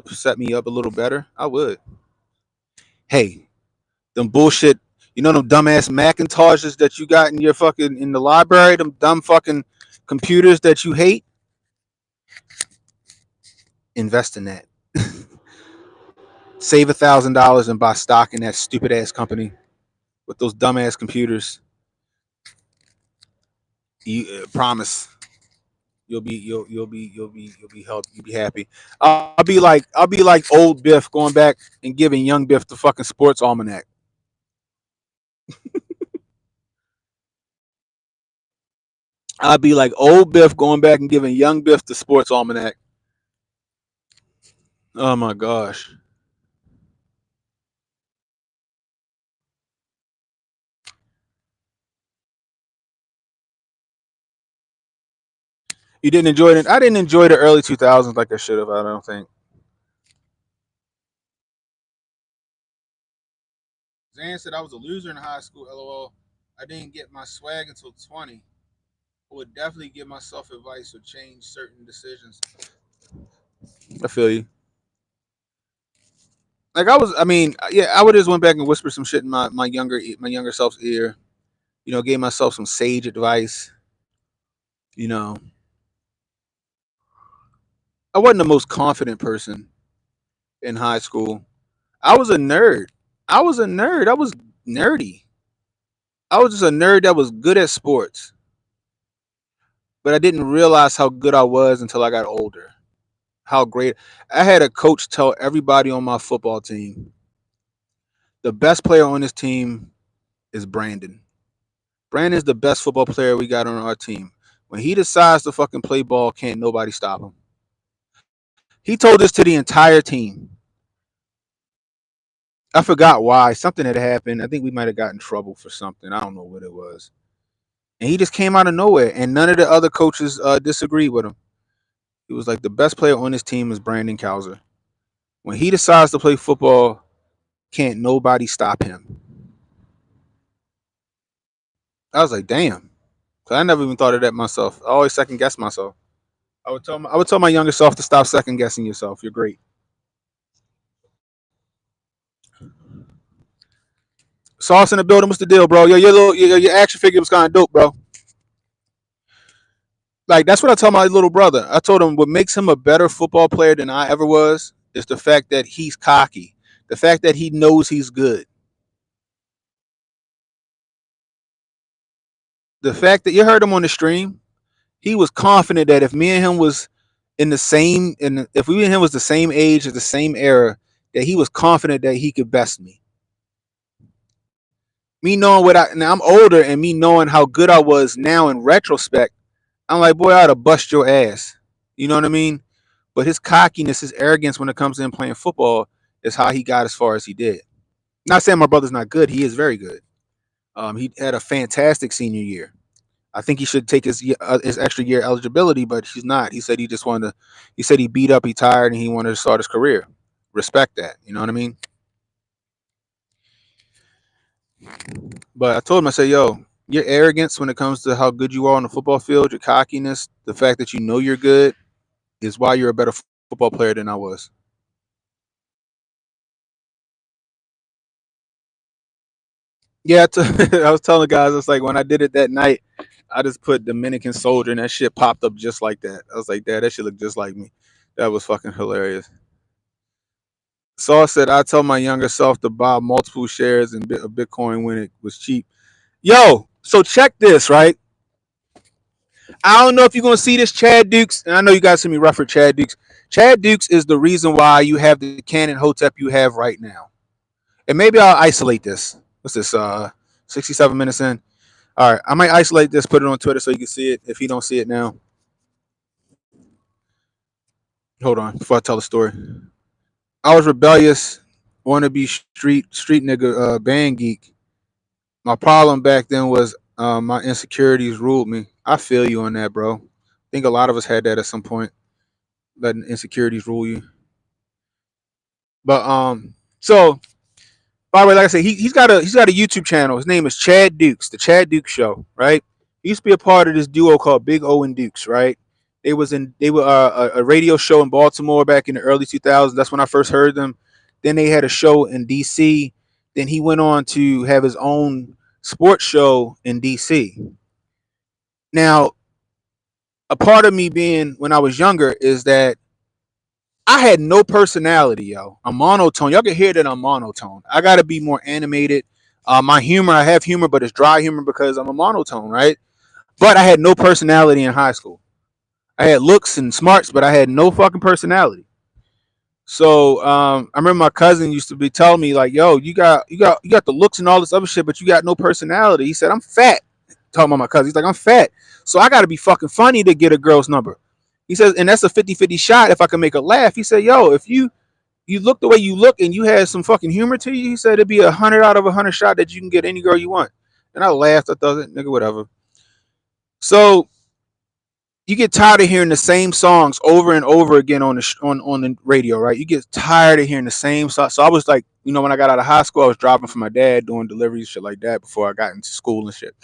to set me up a little better, I would. Hey, them bullshit, them dumbass Macintoshes that you got in your fucking in the library, them dumb fucking computers that you hate, invest in that. Save $1,000 and buy stock in that stupid ass company with those dumbass computers. You promise you'll be happy. I'll be like old Biff going back and giving young Biff the fucking sports almanac. I'll be like old Biff going back and giving young Biff the sports almanac. Oh my gosh. You didn't enjoy it? I didn't enjoy the early 2000s like I should have, I don't think. Zan said I was a loser in high school, lol. I didn't get my swag until 20. I would definitely give myself advice or change certain decisions. I feel you. Yeah, I would just went back and whispered some shit in my younger self's ear. Gave myself some sage advice. You know, I wasn't the most confident person in high school. I was a nerd. I was a nerd. I was nerdy. I was just a nerd that was good at sports, but I didn't realize how good I was until I got older. How great. I had a coach tell everybody on my football team the best player on this team is Brandon. Brandon's the best football player we got on our team. When he decides to fucking play ball, can't nobody stop him. He told this to the entire team. I forgot why. Something had happened. I think we might have gotten in trouble for something. I don't know what it was. And he just came out of nowhere, and none of the other coaches disagreed with him. He was like, the best player on this team is Brandon Cowser. When he decides to play football, can't nobody stop him. I was like, damn. Cause I never even thought of that myself. I always second guess myself. I would tell my younger self to stop second guessing yourself. You're great. Sauce in the building. What's the deal, bro? Your action figure was kind of dope, bro. Like that's what I told my little brother. I told him what makes him a better football player than I ever was is the fact that he's cocky, the fact that he knows he's good, the fact that you heard him on the stream. He was confident that if me and him was in the same, and if we and him was the same age or the same era, that he was confident that he could best me. Me knowing what I now I'm older and me knowing how good I was now in retrospect, I'm like, boy, I ought to bust your ass. You know what I mean? But his cockiness, his arrogance when it comes to him playing football is how he got as far as he did. Not saying my brother's not good; he is very good. He had a fantastic senior year. I think he should take his extra year eligibility, but he's not. He said he just wanted to. He said he beat up, he tired, and he wanted to start his career. Respect that. You know what I mean? But I told him, I said, yo, your arrogance when it comes to how good you are on the football field, your cockiness, the fact that you know you're good, is why you're a better football player than I was. Yeah, I was telling guys, it's like when I did it that night, I just put Dominican soldier and that shit popped up just like that. I was like, Dad, that shit looked just like me. That was fucking hilarious. Saul said, I told my younger self to buy multiple shares in Bitcoin when it was cheap. Yo, so check this, right? I don't know if you're going to see this, Chad Dukes, and I know you guys see me reference Chad Dukes. Chad Dukes is the reason why you have the Canon Hotep you have right now. And maybe I'll isolate this. What's this? 67 minutes in. All right, I might isolate this, put it on Twitter so you can see it. If you don't see it now, hold on before I tell the story. I was rebellious, want to be street nigga, band geek. My problem back then was my insecurities ruled me. I feel you on that, bro. I think a lot of us had that at some point, letting insecurities rule you. But so by the way, like I said, he's got a YouTube channel. His name is Chad Dukes, the Chad Dukes Show, right? He used to be a part of this duo called Big O and Dukes, right? They were a radio show in Baltimore back in the early 2000s. That's when I first heard them. Then they had a show in DC. Then he went on to have his own sports show in DC. Now, a part of me being when I was younger is that I had no personality, yo. I'm monotone. Y'all can hear that I'm monotone. I got to be more animated. My humor, I have humor, but it's dry humor because I'm a monotone, right? But I had no personality in high school. I had looks and smarts, but I had no fucking personality. So I remember my cousin used to be telling me like, "Yo, you got the looks and all this other shit, but you got no personality." He said, "I'm fat." Talking about my cousin, he's like, "I'm fat, so I got to be fucking funny to get a girl's number." He says, and that's a 50-50 shot if I can make her laugh. He said, "Yo, if you look the way you look and you had some fucking humor to you," he said, "it'd be 100 out of 100 shot that you can get any girl you want." And I laughed. I thought, nigga, whatever. So you get tired of hearing the same songs over and over again on the radio, right? You get tired of hearing the same song. So I was like, when I got out of high school, I was driving for my dad, doing deliveries, shit like that, before I got into school and shit.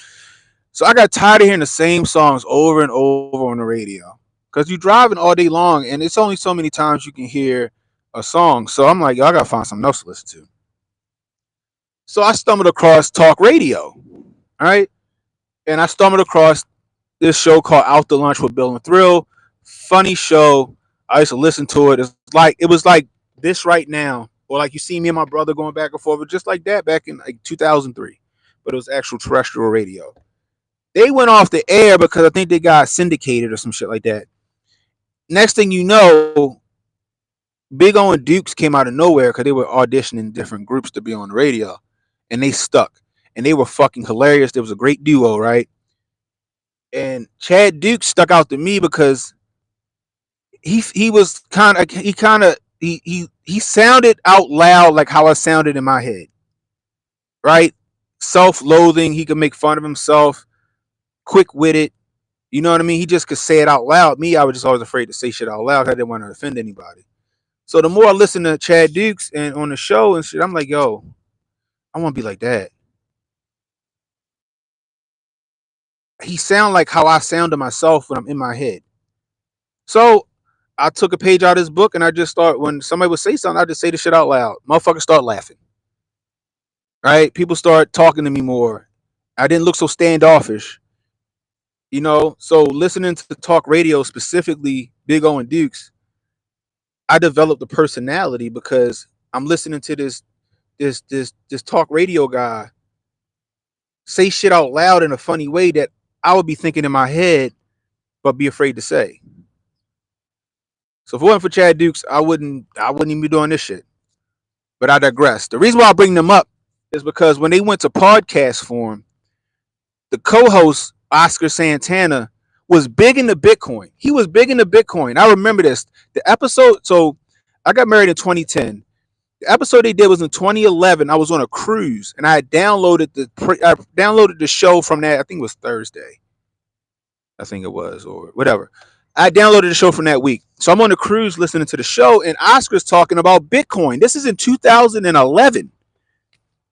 So I got tired of hearing the same songs over and over on the radio because you're driving all day long, and it's only so many times you can hear a song. So I'm like, yo, I gotta find something else to listen to. So I stumbled across talk radio, all right, and I stumbled across this show called Out the Lunch with Bill and Thrill. Funny show. I used to listen to it. It was like this right now, or like you see me and my brother going back and forth, but just like that back in like 2003. But it was actual terrestrial radio. They went off the air because I think they got syndicated or some shit like that. Next thing you know, Big O and Dukes came out of nowhere because they were auditioning different groups to be on the radio, and they stuck. And they were fucking hilarious. There was a great duo, right? And Chad Dukes stuck out to me because he was he sounded out loud like how I sounded in my head, right? Self-loathing. He could make fun of himself, quick-witted. You know what I mean? He just could say it out loud. Me, I was just always afraid to say shit out loud. I didn't want to offend anybody. So the more I listen to Chad Dukes and on the show and shit, I'm like, yo, I want to be like that. He sound like how I sound to myself when I'm in my head. So I took a page out of his book and I just start when somebody would say something, I just say the shit out loud. Motherfuckers start laughing. Right? People start talking to me more. I didn't look so standoffish. So listening to talk radio, specifically Big O and Dukes, I developed a personality because I'm listening to this talk radio guy say shit out loud in a funny way that I would be thinking in my head but be afraid to say. So if it wasn't for Chad Dukes, I wouldn't even be doing this shit. But I digress. The reason why I bring them up is because when they went to podcast form, the co-host Oscar Santana was big into Bitcoin. He was big into Bitcoin. I remember this. The episode. So I got married in 2010. The episode they did was in 2011. I was on a cruise and I downloaded the show from that. I think it was Thursday. I think it was, or whatever. I downloaded the show from that week. So I'm on the cruise listening to the show, and Oscar's talking about Bitcoin. This is in 2011.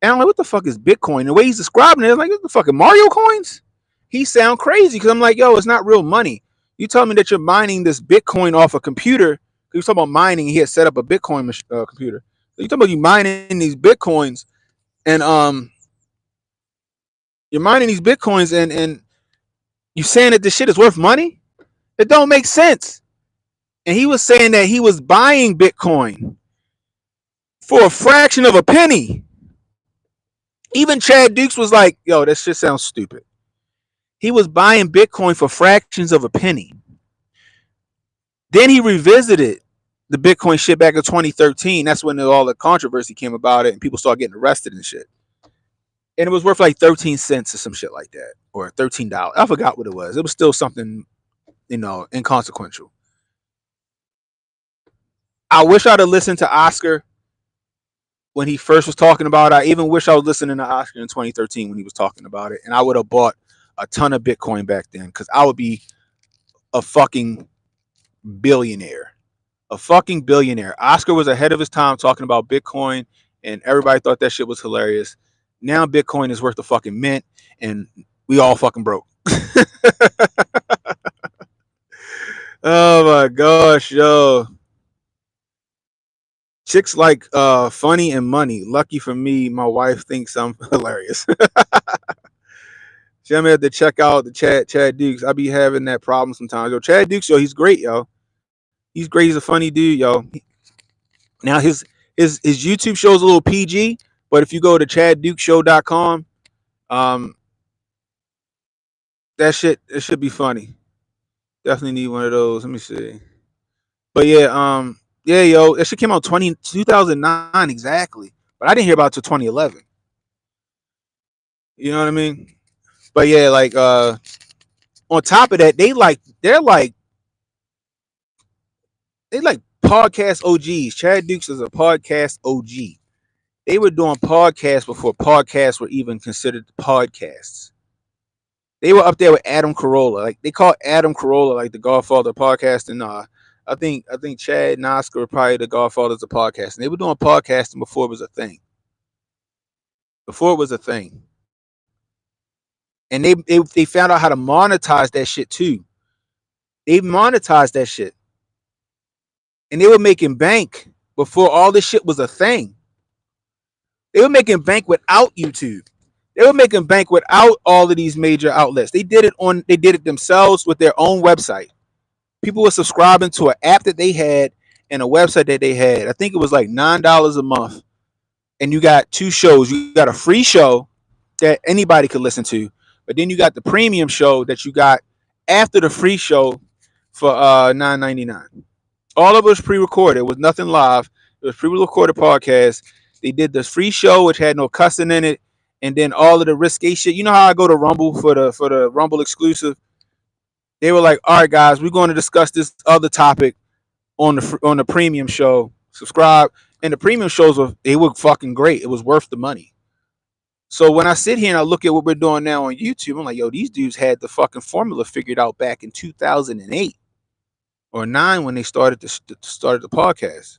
And I'm like, what the fuck is Bitcoin? The way he's describing it, I'm like, what the fucking Mario coins? He sound crazy because I'm like, yo, it's not real money. You tell me that you're mining this Bitcoin off a computer. He was talking about mining. He had set up a Bitcoin computer. So you talking about you mining these Bitcoins, and you're mining these Bitcoins, and you saying that this shit is worth money? It don't make sense. And he was saying that he was buying Bitcoin for a fraction of a penny. Even Chad Dukes was like, yo, that shit sounds stupid. He was buying Bitcoin for fractions of a penny. Then he revisited the Bitcoin shit back in 2013. That's when all the controversy came about it and people started getting arrested and shit. And it was worth like 13 cents or some shit like that. Or $13. I forgot what it was. It was still something, inconsequential. I wish I'd have listened to Oscar when he first was talking about it. I even wish I was listening to Oscar in 2013 when he was talking about it. And I would have bought a ton of Bitcoin back then because I would be a fucking billionaire. A fucking billionaire. Oscar was ahead of his time talking about Bitcoin and everybody thought that shit was hilarious. Now Bitcoin is worth a fucking mint and we all fucking broke. Oh my gosh, yo. Chicks like funny and money. Lucky for me, my wife thinks I'm hilarious. So I'm gonna have to check out the Chad Dukes. I be having that problem sometimes. Yo, Chad Dukes, yo, he's great, yo. He's great. He's a funny dude, yo. Now his YouTube show is a little PG, but if you go to chaddukeshow.com, um, it should be funny. Definitely need one of those. Let me see. But yeah, yo, that shit came out 2009 exactly. But I didn't hear about it till 2011. You know what I mean? But yeah, like on top of that, they like podcast OGs. Chad Dukes is a podcast OG. They were doing podcasts before podcasts were even considered podcasts. They were up there with Adam Carolla. Like they call Adam Carolla like the Godfather of podcasting. I think Chad and Oscar were probably the Godfathers of podcasting. They were doing podcasting before it was a thing. Before it was a thing. And they found out how to monetize that shit too. They monetized that shit. And they were making bank before all this shit was a thing. They were making bank without YouTube. They were making bank without all of these major outlets. They did it themselves with their own website. People were subscribing to an app that they had and a website that they had. I think it was like $9 a month. And you got two shows. You got a free show that anybody could listen to, but then you got the premium show that you got after the free show for $9.99. All of it was pre-recorded. It was nothing live. It was pre-recorded podcast. They did this free show which had no cussing in it, and then all of the risque shit. You know how I go to Rumble for the Rumble exclusive? They were like, "All right, guys, we're going to discuss this other topic on the premium show. Subscribe." And the premium shows were fucking great. It was worth the money. So when I sit here and I look at what we're doing now on YouTube, I'm like, yo, these dudes had the fucking formula figured out back in 2008 or 9 when they started the podcast.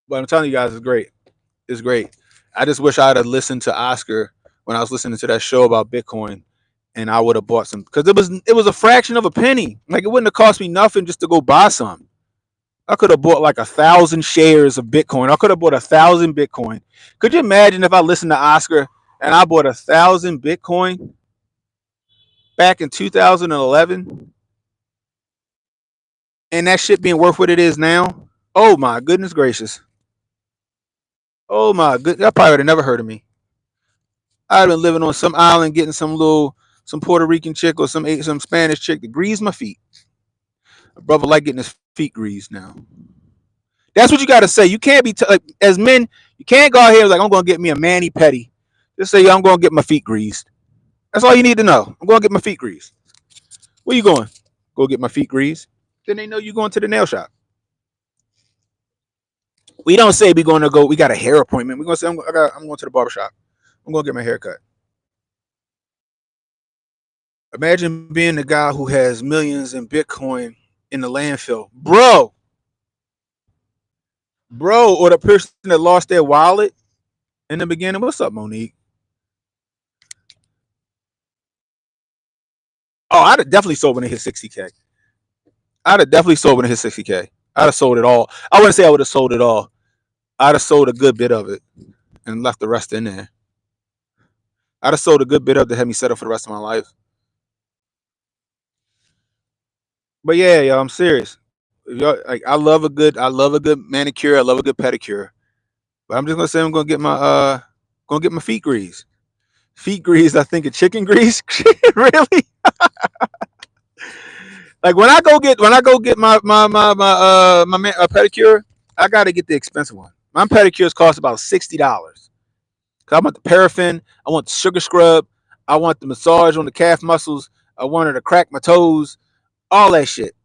But I'm telling you guys, it's great. It's great. I just wish I'd have listened to Oscar when I was listening to that show about Bitcoin, and I would have bought some because it was a fraction of a penny. Like it wouldn't have cost me nothing just to go buy some. I could have bought like 1,000 shares of Bitcoin. I could have bought 1,000 Bitcoin. Could you imagine if I listened to Oscar and I bought 1,000 Bitcoin back in 2011, and that shit being worth what it is now? Oh my goodness gracious! Oh my good, that probably would have never heard of me. I'd been living on some island getting some Puerto Rican chick or some Spanish chick to grease my feet. A brother like getting his feet greased now. That's what you got to say. You can't be like, as men. You can't go out here like I'm going to get me a mani petty. Just say I'm going to get my feet greased. That's all you need to know. I'm going to get my feet greased. Where you going? Go get my feet greased. Then they know you going to the nail shop. We don't say we going to go. We got a hair appointment. We going to say I'm going to the barber shop. I'm going to get my hair cut. Imagine being the guy who has millions in Bitcoin in the landfill, bro, or the person that lost their wallet in the beginning. What's up, Monique? Oh, I'd have definitely sold when it hit 60K. I'd have definitely sold when it hit 60K. I'd have sold it all. I wouldn't say I would have sold it all. I'd have sold a good bit of it and left the rest in there. I'd have sold a good bit of it to have me set up for the rest of my life. But yeah, yo, I'm serious. Like I love a good manicure. I love a good pedicure. But I'm just gonna say I'm gonna get my feet greased. Feet grease, I think of chicken grease. Really? Like when I go get my pedicure, I gotta get the expensive one. My pedicures cost about $60. Cause I want the paraffin, I want the sugar scrub, I want the massage on the calf muscles, I want her to crack my toes, all that shit,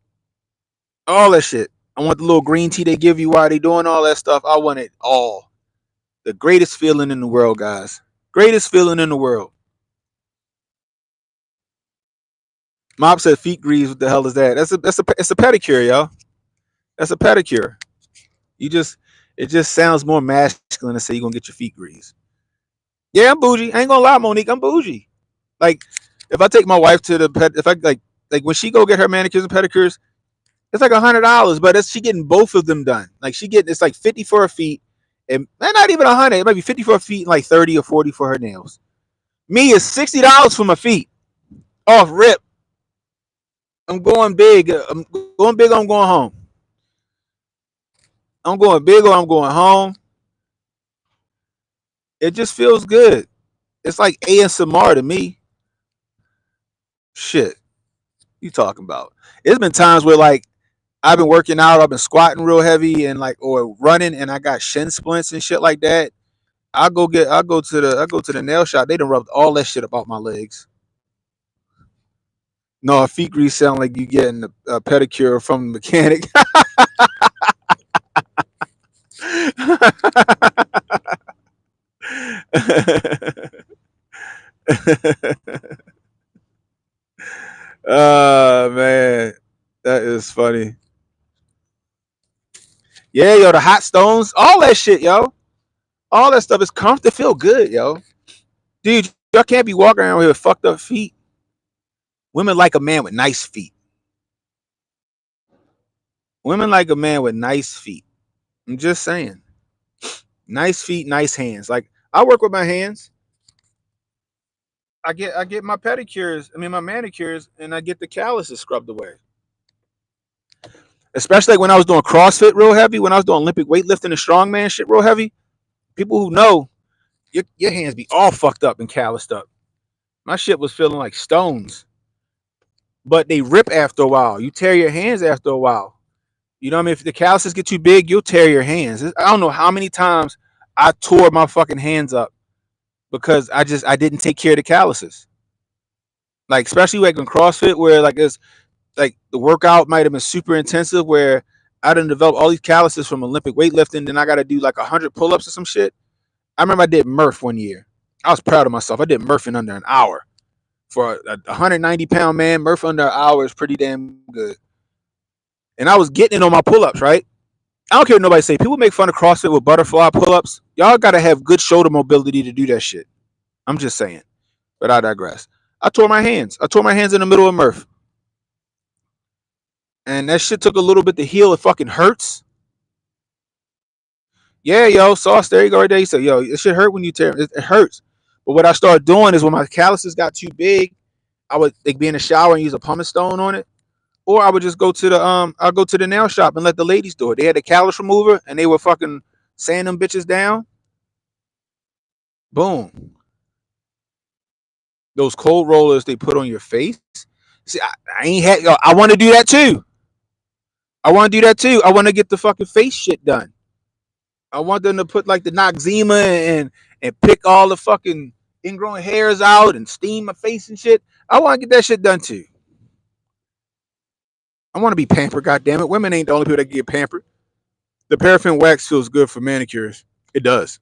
all that shit. I want the little green tea they give you while they doing all that stuff. I want it all. The greatest feeling in the world, guys. Greatest feeling in the world. Mob said feet grease. What the hell is that? It's a pedicure, y'all. That's a pedicure. You just it just sounds more masculine to say you're gonna get your feet greased. Yeah, I'm bougie. I ain't gonna lie, Monique. I'm bougie. Like if I take my wife to the pet, if I like when she go get her manicures and pedicures, it's like $100, but she getting both of them done. Like she getting it's like 50 for her feet, and not even 100. It might be 50 for her feet and like 30 or 40 for her nails. Me is $60 for my feet. Off rip. I'm going big. I'm going big. I'm going home. I'm going big or I'm going home. It just feels good. It's like ASMR to me. Shit, you talking about? It's been times where like I've been working out, I've been squatting real heavy and like or running, and I got shin splints and shit like that. I go to the nail shop. They done rubbed all that shit about my legs. No, feet grease sound like you getting a pedicure from the mechanic. Man, that is funny. Yeah, yo, the hot stones, all that shit, yo. All that stuff is comfortable. Feel good, yo. Dude, y'all can't be walking around here with fucked up feet. Women like a man with nice feet. Women like a man with nice feet. I'm just saying. Nice feet, nice hands. Like I work with my hands. I get my pedicures, I mean my manicures, and I get the calluses scrubbed away. Especially like when I was doing CrossFit real heavy, when I was doing Olympic weightlifting and strongman shit real heavy. People who know your hands be all fucked up and calloused up. My shit was feeling like stones, but they rip after a while. You tear your hands after a while. You know what I mean? If the calluses get too big, you'll tear your hands. I don't know how many times I tore my fucking hands up because I didn't take care of the calluses. Like especially like in CrossFit where like it's like the workout might have been super intensive where I didn't develop all these calluses from Olympic weightlifting, then I gotta do like 100 pull-ups or some shit. I remember I did Murph one year. I was proud of myself. I did Murph in under an hour. For a 190-pound man, Murph under an hour is pretty damn good. And I was getting it on my pull-ups, right? I don't care what nobody say. People make fun of CrossFit with butterfly pull-ups. Y'all gotta have good shoulder mobility to do that shit. I'm just saying. But I digress. I tore my hands. I tore my hands in the middle of Murph. And that shit took a little bit to heal. It fucking hurts. Yeah, yo, sauce. There you go right there. He said, yo, it shit hurt when you tear it. It hurts. But what I started doing is when my calluses got too big, I would like be in the shower and use a pumice stone on it. Or I would just go to the I'll go to the nail shop and let the ladies do it. They had a callus remover and they would fucking sand them bitches down. Boom. Those cold rollers they put on your face. See, I ain't had yo, I want to do that too. I want to do that too. I want to get the fucking face shit done. I want them to put like the Noxzema and pick all the fucking ingrown hairs out and steam my face and shit. I want to get that shit done too. I want to be pampered. God damn it, women ain't the only people that get pampered. The paraffin wax feels good for manicures. It does.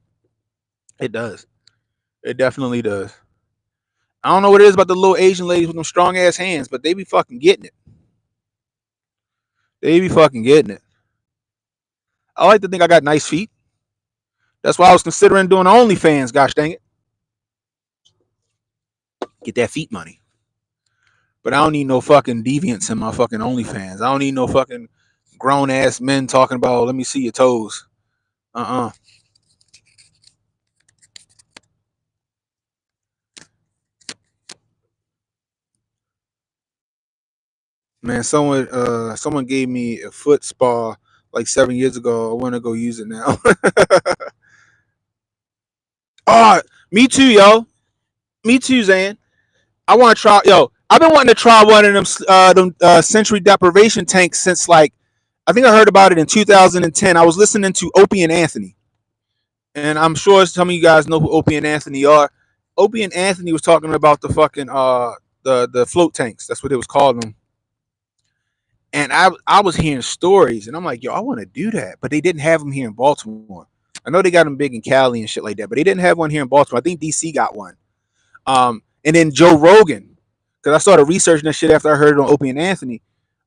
It does. It definitely does. I don't know what it is about the little Asian ladies with them strong ass hands, but they be fucking getting it. They be fucking getting it. I like to think I got nice feet. That's why I was considering doing OnlyFans. Gosh dang it, get that feet money. But I don't need no fucking deviants in my fucking OnlyFans. I don't need no fucking grown ass men talking about, let me see your toes. Uh. Man, someone gave me a foot spa like 7 years ago. I want to go use it now. Oh, me too, yo. Me too, Zan. I want to try. Yo, I've been wanting to try one of them sensory deprivation tanks since like I think I heard about it in 2010. I was listening to Opie and Anthony, and I'm sure some of you guys know who Opie and Anthony are. Opie and Anthony was talking about the fucking the float tanks. That's what it was called them. And I was hearing stories, and I'm like, yo, I want to do that, but they didn't have them here in Baltimore. I know they got them big in Cali and shit like that, but they didn't have one here in Baltimore. I think DC got one. And then Joe Rogan, because I started researching that shit after I heard it on Opie and Anthony.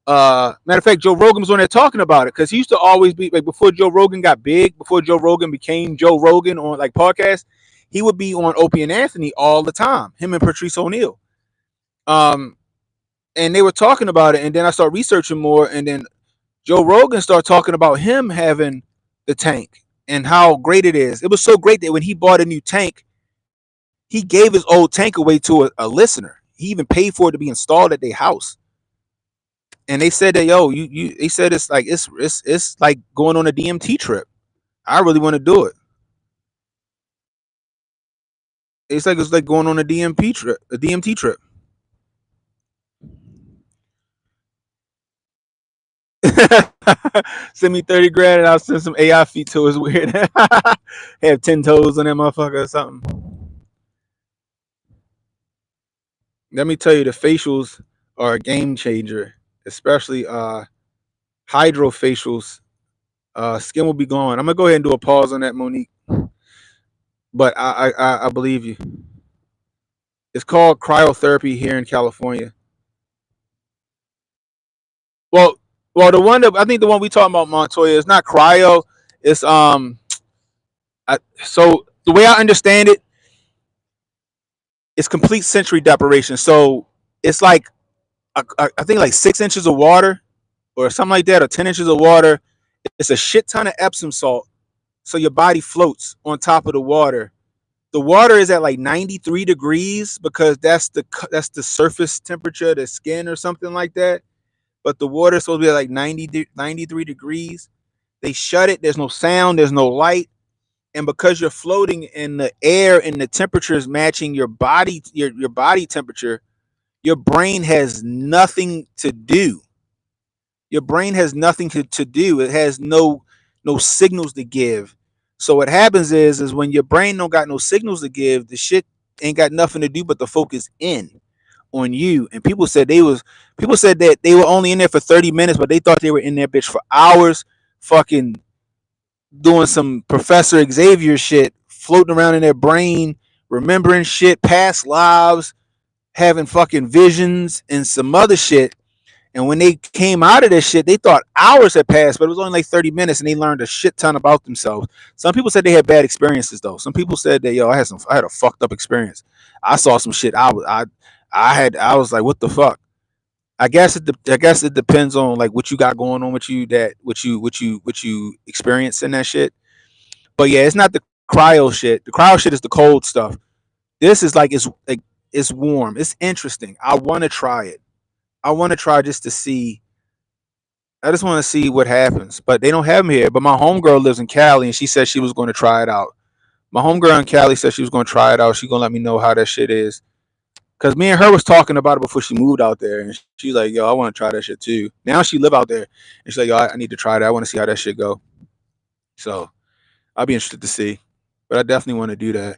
Matter of fact, Joe Rogan was on there talking about it because he used to always be like before Joe Rogan got big, before Joe Rogan became Joe Rogan on like podcasts, he would be on Opie and Anthony all the time. Him and Patrice O'Neal. Um, and they were talking about it, and then I started researching more, and then Joe Rogan started talking about him having the tank and how great it is. It was so great that when he bought a new tank, he gave his old tank away to a listener. He even paid for it to be installed at their house. And they said that they said it's like going on a DMT trip. I really want to do it. It's like going on a DMT trip. Send me 30 grand and I'll send some AI feet to his weird. Have 10 toes on that motherfucker or something. Let me tell you, the facials are a game changer, especially hydrofacials. Skin will be gone. I'm gonna go ahead and do a pause on that, Monique. But I believe you. It's called cryotherapy here in California. Well, the one that I think the one we talking about Montoya is not cryo. It's so the way I understand it, it's complete sensory deprivation. So it's like I think like 6 inches of water or something like that, or 10 inches of water. It's a shit ton of Epsom salt, so your body floats on top of the water. The water is at like 93 degrees because that's the surface temperature of the skin or something like that. But the water is supposed to be at like 93 degrees. They shut it. There's no sound. There's no light. And because you're floating in the air and the temperature is matching your body temperature, your brain has nothing to do. Your brain has nothing to do. It has no signals to give. So what happens is when your brain don't got no signals to give, the shit ain't got nothing to do but to focus in on you. And people said that they were only in there for 30 minutes, but they thought they were in there bitch for hours, fucking doing some Professor Xavier shit, floating around in their brain, remembering shit, past lives, having fucking visions and some other shit. And when they came out of this shit, they thought hours had passed, but it was only like 30 minutes, and they learned a shit ton about themselves. Some people said they had bad experiences though. Some people said that I had a fucked up experience. I saw some shit. I was like, what the fuck? I guess it depends on like what you got going on with you, that what you experience in that shit. But yeah, it's not the cryo shit. The cryo shit is the cold stuff. This is like it's warm. It's interesting. I want to try it. I want to try just to see. I just want to see what happens. But they don't have them here. But my homegirl lives in Cali, and she said she was going to try it out. My homegirl in Cali said she was going to try it out. She's going to let me know how that shit is. Cause me and her was talking about it before she moved out there, and she's like, "Yo, I want to try that shit too." Now she live out there, and she's like, "Yo, I need to try that. I want to see how that shit go." So I'll be interested to see, but I definitely want to do that.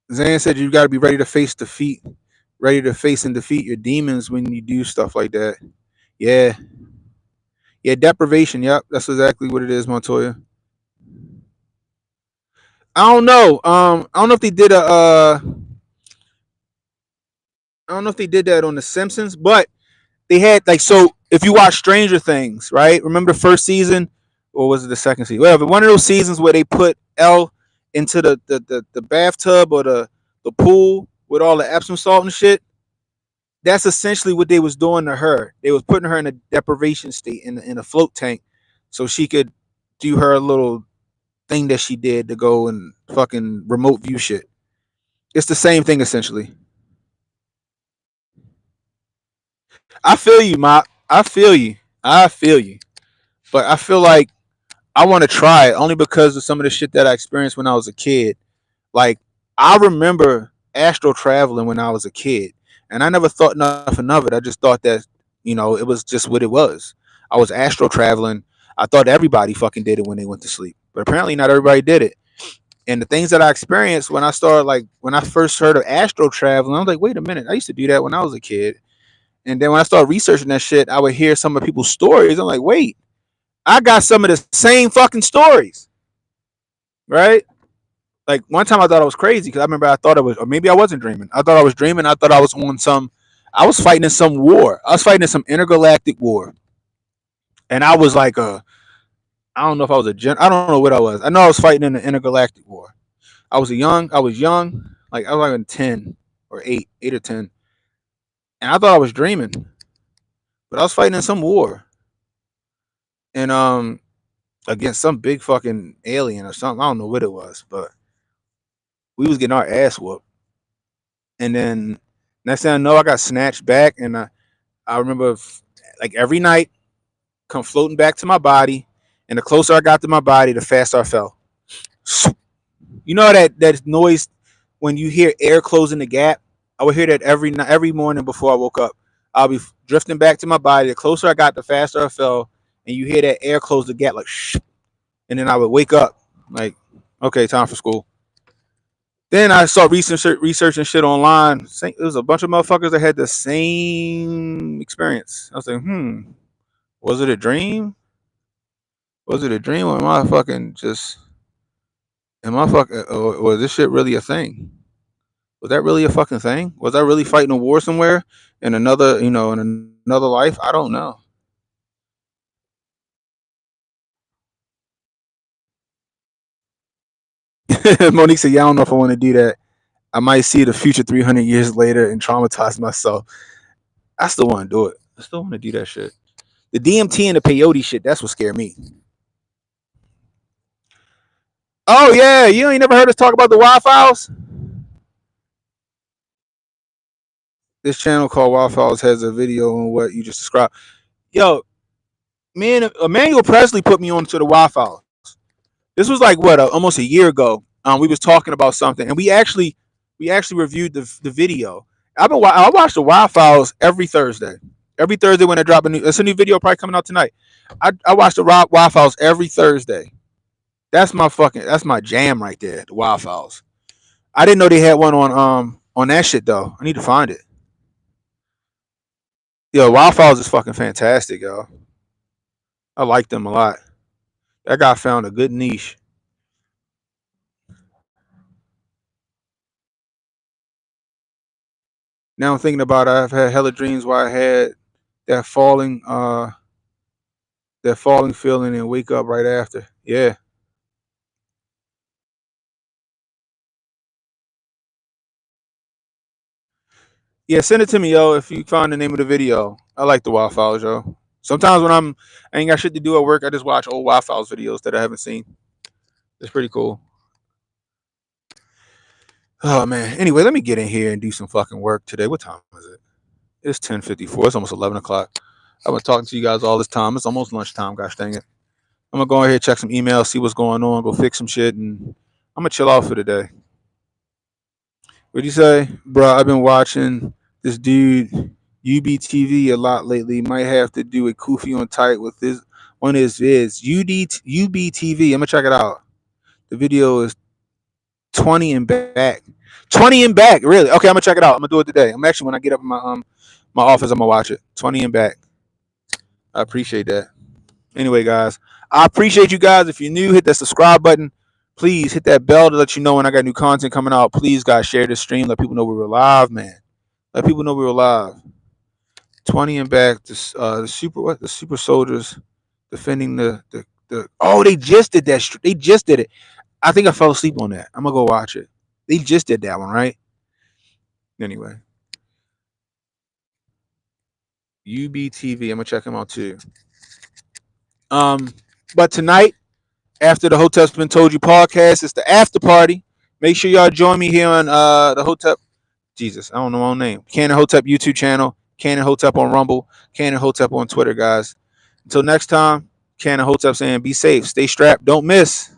Zan said you got to be ready to face and defeat your demons when you do stuff like that. Yeah, yeah, deprivation. Yep, that's exactly what it is, Montoya. I don't know. I don't know if they did I don't know if they did that on The Simpsons, but they had like, so if you watch Stranger Things, right? Remember the first season, or was it the second season? Whatever. One of those seasons where they put Elle into the bathtub or the pool with all the Epsom salt and shit. That's essentially what they was doing to her. They was putting her in a deprivation state in a float tank, so she could do her little thing that she did to go and fucking remote view shit. It's the same thing essentially. I feel you, Ma. I feel you. I feel you. But I feel like I want to try it only because of some of the shit that I experienced when I was a kid. Like, I remember astral traveling when I was a kid, and I never thought nothing of it. I just thought that it was just what it was. I was astral traveling. I thought everybody fucking did it when they went to sleep, but apparently not everybody did it. And the things that I experienced when I started, like when I first heard of astral traveling, I was like, wait a minute, I used to do that when I was a kid. And then when I started researching that shit, I would hear some of people's stories. I'm like, wait, I got some of the same fucking stories, right? Like one time I thought I was crazy because I remember I thought I was, or maybe I wasn't dreaming. I thought I was dreaming. I thought I was on I was fighting in some war. I was fighting in some intergalactic war, and I was like I don't know if I was I don't know what I was. I know I was fighting in the intergalactic war. I was young, like I was like 8 or 10, and I thought I was dreaming, but I was fighting in some war, and against some big fucking alien or something. I don't know what it was, but we was getting our ass whooped. And then next thing I know, I got snatched back, and I remember like every night come floating back to my body, and the closer I got to my body, the faster I fell. You know that noise when you hear air closing the gap. I would hear that every morning before I woke up. I'll be drifting back to my body. The closer I got, the faster I fell, and you hear that air close the gap like shh, and then I would wake up like, okay, time for school. Then I saw researching shit online. It was a bunch of motherfuckers that had the same experience. I was like, was it a dream? Was it a dream, or am I fucking just? Am I fucking? Or was this shit really a thing? Was that really a fucking thing? Was I really fighting a war somewhere in another, in another life? I don't know. Monique said, "Yeah, I don't know if I want to do that. I might see the future 300 years later and traumatize myself. I still want to do it. I still want to do that shit. The DMT and the peyote shit. That's what scared me. Oh yeah, you ain't never heard us talk about the Wi-Fi's? This channel called Wi-Fi's has a video on what you just described. Yo, man, Emmanuel Presley put me onto the Wi-Fi. This was like what, almost a year ago. We was talking about something, and we actually reviewed the video. I watch the Wi-Fi's every Thursday. Every Thursday when I drop it's a new video probably coming out tonight. I watch the Wi-Fi's every Thursday. That's my jam right there. The Wi-Fi's. I didn't know they had one on that shit though. I need to find it. Yo, Wildflowers is fucking fantastic, yo. I like them a lot. That guy found a good niche. Now I'm thinking about it, I've had hella dreams where I had that falling that falling feeling and wake up right after. Yeah. Yeah, send it to me, yo, if you find the name of the video. I like the Wildflowers, yo. Sometimes when I ain't got shit to do at work, I just watch old Wildflowers videos that I haven't seen. It's pretty cool. Oh man. Anyway, let me get in here and do some fucking work today. What time is it? It's 10:54. It's almost 11 o'clock. I've been talking to you guys all this time. It's almost lunchtime. Gosh dang it. I'm gonna go ahead, check some emails, see what's going on, go fix some shit, and I'm gonna chill out for the day. What'd you say, bro? I've been watching this dude UBTV a lot lately. Might have to do a Koofy on tight with his one of his vids. UBTV. I'm gonna check it out. The video is 20 and back. 20 and back. Really? Okay, I'm gonna check it out. I'm gonna do it today. I'm actually when I get up in my office, I'm gonna watch it. 20 and back. I appreciate that. Anyway, guys, I appreciate you guys. If you're new, hit that subscribe button. Please hit that bell to let you know when I got new content coming out. Please, guys, share this stream. Let people know we were live, man. Let people know we were live. 20 and back. The super what? The super soldiers defending the. Oh, they just did that. They just did it. I think I fell asleep on that. I'm gonna go watch it. They just did that one, right? Anyway, UBTV. I'm gonna check them out too. Um, but tonight, after the Hotep's Been Told You podcast, it's the after party. Make sure y'all join me here on the Hotep. Jesus, I don't know my own name. Cannon Hotep YouTube channel. Cannon Hotep on Rumble. Cannon Hotep on Twitter, guys. Until next time, Cannon Hotep saying, be safe, stay strapped, don't miss.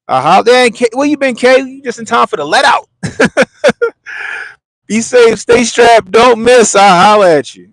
How there? Where you been, Kay? You just in time for the let out. Be safe, stay strapped, don't miss. I'll holler at you.